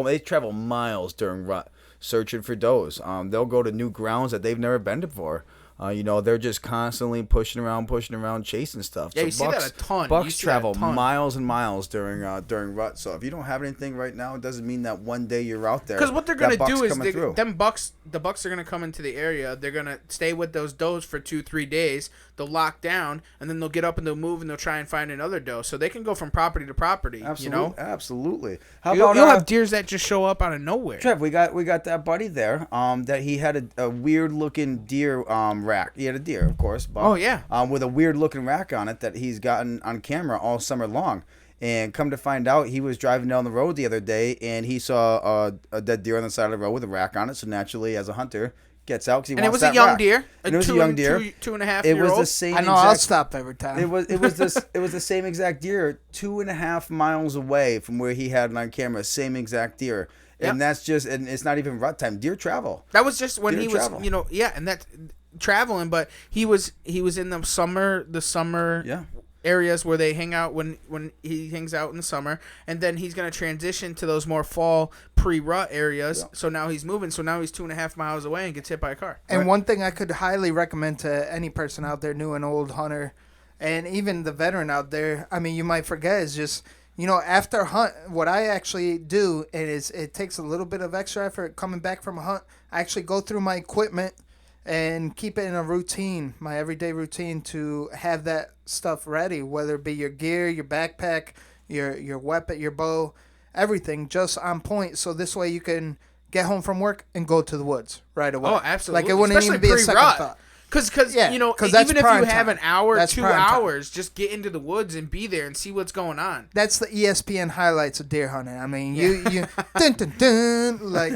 they travel miles during rut searching for does. They'll go to new grounds that they've never been to before. They're just constantly pushing around, chasing stuff. Yeah, so you see that a ton. Bucks travel miles and miles during rut. So if you don't have anything right now, it doesn't mean that one day you're out there. Because what they're going to do is the bucks are going to come into the area. They're going to stay with those does for 2-3 days. They'll lock down, and then they'll get up and they'll move and they'll try and find another doe. So they can go from property to property. Absolutely, absolutely. You'll have deers that just show up out of nowhere. Trev, we got that buddy there. That he had a weird looking deer rack. He had a deer, of course. Buck, with a weird looking rack on it that he's gotten on camera all summer long. And come to find out, he was driving down the road the other day and he saw a dead deer on the side of the road with a rack on it. So naturally, as a hunter, gets out because he wants that rack. And it was a young deer. 2.5 year old. It was the same. I know. I'll stop every time. It was the same exact deer 2.5 miles away from where he had it on camera. Same exact deer. And that's and it's not even rut time. Deer travel. That was just when he was, travel. and that's traveling, but he was in the summer areas where they hang out when he hangs out in the summer, and then he's going to transition to those more fall pre-rut areas. So now he's moving. So now he's 2.5 miles away and gets hit by a car. And one thing I could highly recommend to any person out there, new and old hunter, and even the veteran out there, I mean, you might forget, is just, after a hunt, what I actually do is it takes a little bit of extra effort coming back from a hunt. I actually go through my equipment and keep it in a routine, my everyday routine, to have that stuff ready, whether it be your gear, your backpack, your weapon, your bow, everything just on point. So this way you can get home from work and go to the woods right away. Oh, absolutely. Like it wouldn't Especially even be a second pre-rut. thought. Because Yeah, you know, 'cause that's even if prime you have time. an hour, That's 2 prime time. hours, just get into the woods and be there and see what's going on. That's the ESPN highlights of deer hunting. I mean, you dun, dun, dun, like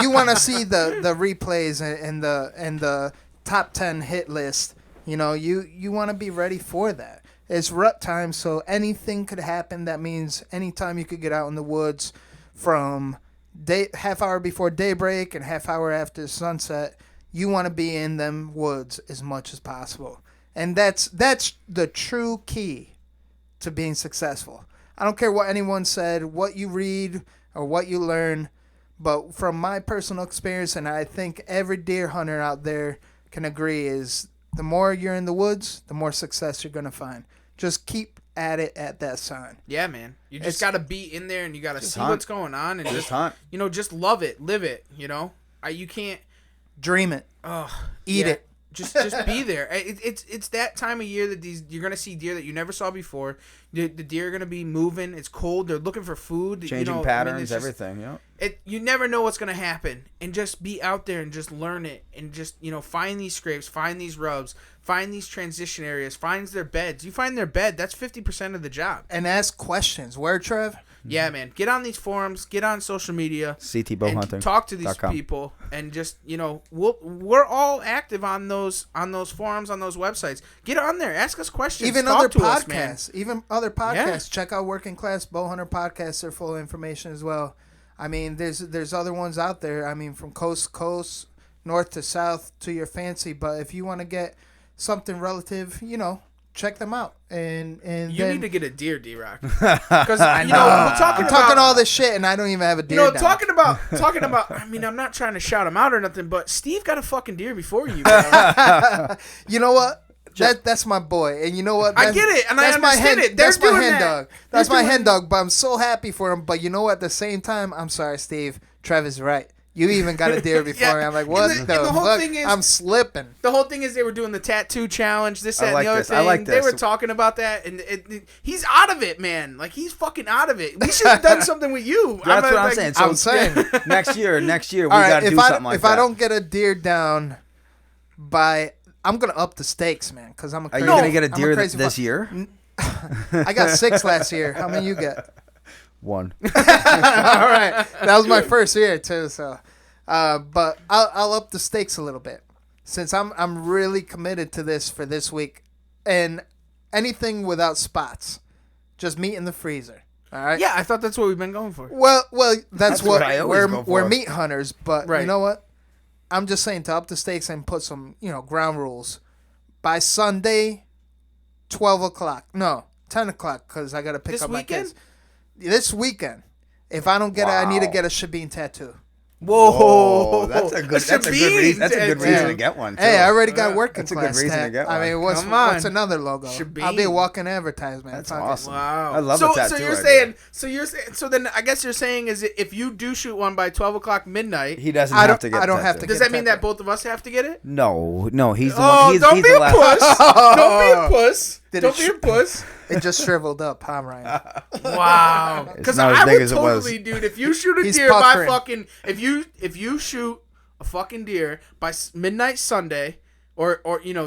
you want to see the replays and the top 10 hit list. You know, you want to be ready for that. It's rut time, so anything could happen. That means anytime you could get out in the woods from half hour before daybreak and half hour after sunset. You want to be in them woods as much as possible. And that's the true key to being successful. I don't care what anyone said, what you read, or what you learn, but from my personal experience, and I think every deer hunter out there can agree, is the more you're in the woods, the more success you're going to find. Just keep at it at that sign. Yeah, man. You just got to be in there and you got to see what's going on and just hunt. You know, just love it, live it, you know? You can't Dream it. Eat it. Just be there. It's that time of year that you're gonna see deer that you never saw before. The deer are gonna be moving. It's cold. They're looking for food. Changing patterns, everything. Yeah. You never know what's gonna happen, and just be out there and just learn it, and just find these scrapes, find these rubs, find these transition areas, find their beds. You find their bed. That's 50% of the job. And ask questions. Where, Trev? Yeah, man. Get on these forums. Get on social media. CT Bowhunting. And talk to these people, and just we're all active on those forums, on those websites. Get on there. Ask us questions. Even talk other to us, man. podcasts. Even other podcasts. Yeah. Check out Working Class Bowhunter podcasts. They're full of information as well. I mean, there's other ones out there. I mean, from coast to coast, north to south, to your fancy. But if you want to get something relative, check them out. And You then, need to get a deer, D-Rock. Because we're talking all this shit, and I don't even have a deer. Talking about. I mean, I'm not trying to shout him out or nothing, but Steve got a fucking deer before you. Bro. You know what? That's my boy, and you know what? I get it, and I understand it. That's my hen dog. That's my hen dog. But I'm so happy for him. But you know what? At the same time, I'm sorry, Steve. Trev is right. You even got a deer before me. I'm like, what the whole fuck? thing is, I'm slipping. The whole thing is they were doing the tattoo challenge, this, that, and the other thing. I like this. They were talking about that, and he's out of it, man. Like, he's fucking out of it. We should have done something with you. That's what I'm saying. So I'm saying. next year, we got to do something like that. If I don't get a deer down I'm going to up the stakes, man, because I'm a crazy. Are you going to get a deer crazy this year? I got 6 last year. How many you get? 1. All right. That was my first year, too, so. But I'll up the stakes a little bit, since I'm really committed to this for this week, and anything without spots, just meat in the freezer. All right. Yeah, I thought that's what we've been going for. Well, that's what I always go for. we're meat hunters, but Right. you know what? I'm just saying to up the stakes and put some ground rules. By Sunday, 12 o'clock. No, 10 o'clock, because I got to pick This up my weekend? kids. This weekend. If I don't get it, I need to get a Shabin tattoo. Whoa, that's a good reason tattoo. to get one. Too. Hey, I already got working That's a class good reason to tat. get one. I mean, Come on. what's another logo? Shabin. I'll be a walking advertisement. That's Fuck it. awesome. Wow. I love so, a tattoo. So you're saying. So then I guess you're saying is if you do shoot one by 12 o'clock midnight, He doesn't I have don't- to get. I don't the have tattoo. to does get that mean tattoo. that both of us have to get it? No, he's the Oh, one. He's don't the be a last. puss. Don't be a puss. Did Don't it be a puss. It just shriveled up, huh, Ryan? Wow. It's Because not as I big would as it was. totally, dude, if you shoot a He's deer puckering. by fucking, if you shoot a fucking deer by midnight Sunday, or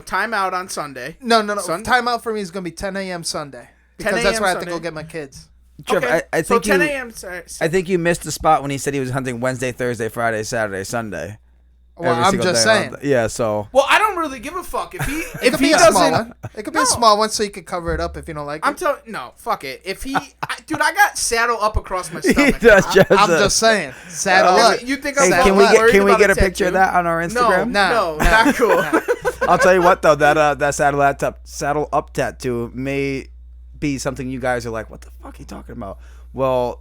time out on Sunday. No. Time out for me is going to be 10 a.m. Sunday. Because 10 that's where I have to Sunday. go get my kids. Trev, Okay. I so think 10 you. a.m. I think you missed the spot when he said he was hunting Wednesday, Thursday, Friday, Saturday, Sunday. Well, Every I'm single just day saying. around Yeah, so. Well, I don't really give a fuck if he It if could he be a small doesn't. one. It could be a small one so you could cover it up if you don't like it. I'm telling no, fuck it. If he, dude, I got saddle up across my He stomach. does just. I'm just saying. Saddle up. You think Hey, I'm can we worried get about a picture of tattoo? that on our Instagram? No, not cool. I'll tell you what though, that saddle up tattoo may be something you guys are like, what the fuck are you talking about? Well,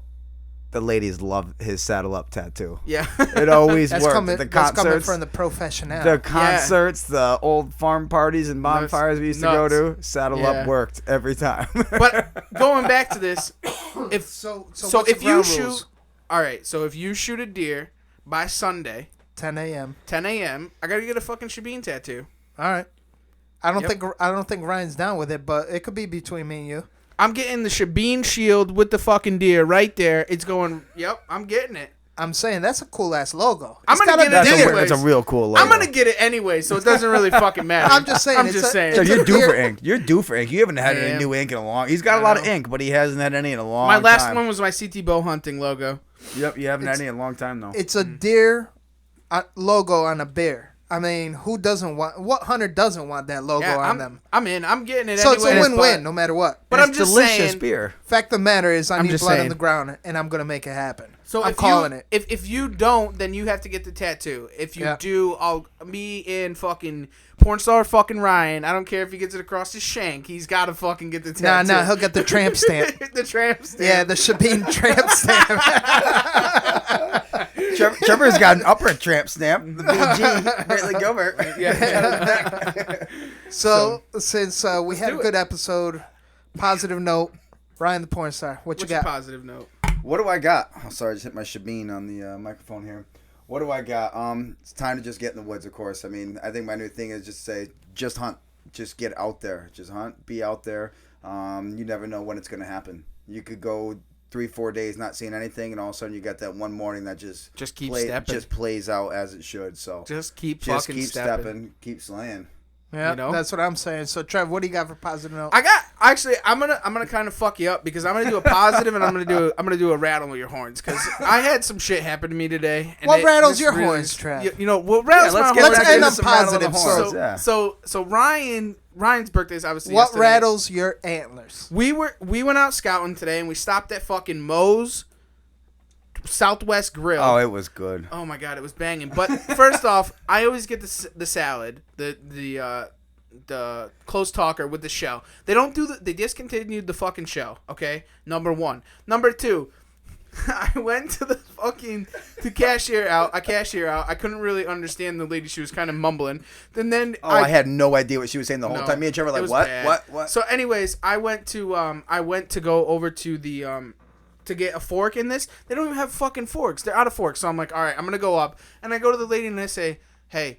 the ladies love his saddle up tattoo. Yeah. It always That's works. coming, The that's coming concerts, from the professional. the concerts, the old farm parties and bonfires we used to go to. Saddle Yeah. up worked every time. But going back to this, if so so what's if the you ground shoot, rules? all right. So if you shoot a deer by Sunday, 10 a.m. 10 a.m., I gotta get a fucking Shabin tattoo. All right. I don't Yep. think Ryan's down with it, but it could be between me and you. I'm getting the Shabin shield with the fucking deer right there. It's going. Yep, I'm getting it. I'm saying that's a cool ass logo. I'm It's gonna got a get it deer. anyways. That's a real cool logo. I'm gonna get it anyway, so it doesn't really fucking matter. I'm just saying. I'm it's just a- saying. So it's you're a due deer- for ink. You're due for ink. You haven't had I any am. new ink in a long. He's got a I lot of know. ink, but he hasn't had any in a long My time. last one was my CT Bowhunting logo. Yep, you haven't had any in a long time though. It's a deer logo on a bear. I mean, who doesn't want? What hunter doesn't want that logo Yeah, on them? I'm in. I'm getting it So anyways. it's a win-win, but- no matter what. But And I'm it's just delicious saying. beer. Fact of the matter is, I I'm need just blood saying. on the ground, and I'm gonna make it happen. So I'm if calling you, it. If you don't, then you have to get the tattoo. If you Yeah. do, I'll me in fucking porn star fucking Ryan. I don't care if he gets it across his shank. He's got to fucking get the tattoo. Nah, he'll get the tramp stamp. The tramp stamp. Yeah, the Sabine tramp stamp. Trevor's got an upper tramp stamp. The BG, Greatly Gilbert. Yeah. So since we had a do it. good episode, positive note, Ryan the porn star, what you What's your got? positive note? What do I got? Oh, sorry, I just hit my Shabine on the microphone here. What do I got? It's time to just get in the woods, of course. I mean, I think my new thing is just say, just hunt. Just get out there. Just hunt. Be out there. You never know when it's going to happen. You could go 3-4 days not seeing anything, and all of a sudden you got that one morning that just keep stepping. just plays out as it should. So Just keep just fucking keep stepping. keep slaying. Yeah, You know? that's what I'm saying. So Trev, what do you got for positive note? I got actually. I'm gonna kind of fuck you up because I'm gonna do a positive and I'm gonna do a rattle your horns because I had some shit happen to me today. And What rattles this your really- horns, Trev? You know what rattles let's my get- horns? let's get end into on some rattle positive. of the horns, So- yeah. So Ryan's birthday is obviously What yesterday. rattles your antlers? We went out scouting today and we stopped at fucking Moe's Southwest Grill. Oh, it was good. Oh my god, it was banging. But first off, I always get the salad, the close talker with the shell. They don't do they discontinued the fucking shell. Okay, number one. Number two, I went to the fucking cashier out. I couldn't really understand the lady. She was kind of mumbling. And then I had no idea what she was saying the whole No, time. Me and Trevor were it like, was what? bad. What? So, anyways, I went to go over to the to get a fork in this. They don't even have fucking forks. They're out of forks. So I'm like, all right, I'm gonna go up and I go to the lady and I say, hey,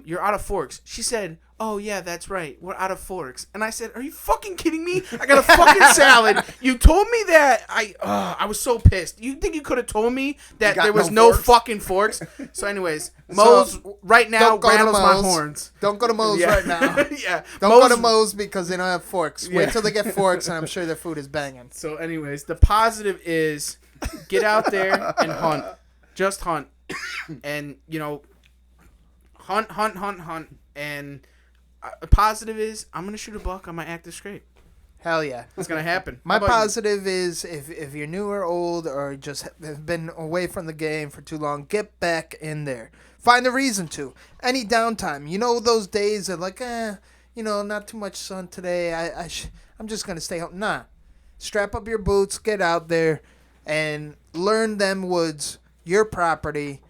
you're out of forks. She said, oh yeah, that's right, we're out of forks. And I said, are you fucking kidding me? I got a fucking salad. You told me that. I was so pissed. You think you could have told me that got there was no no forks? fucking forks? So anyways, Moe's right now don't go to rattles my Moe's. horns. Don't go to Moe's Yeah. right now. Yeah. Don't go to Moe's because they don't have forks. Yeah. Wait till they get forks, and I'm sure their food is banging. So, anyways, the positive is get out there and hunt. Just hunt. And, hunt. And the positive is I'm going to shoot a buck on my active scrape. Hell yeah. It's going to happen. My How about you? positive is if you're new or old or just have been away from the game for too long, get back in there. Find a reason to. Any downtime. You know those days of like, not too much sun today. I'm just going to stay home. Nah. Strap up your boots, get out there, and learn them woods, your property.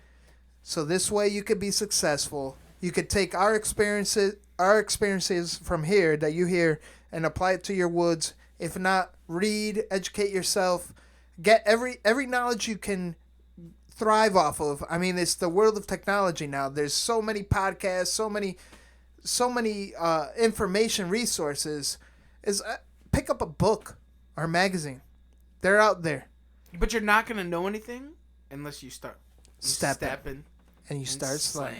So this way you could be successful. You could take our experiences from here that you hear and apply it to your woods. If not, read, educate yourself, get every knowledge you can thrive off of. I mean, it's the world of technology now. There's so many podcasts, so many information resources. Pick up a book or a magazine. They're out there. But you're not going to know anything unless you start Steppin'. stepping And you start slaying.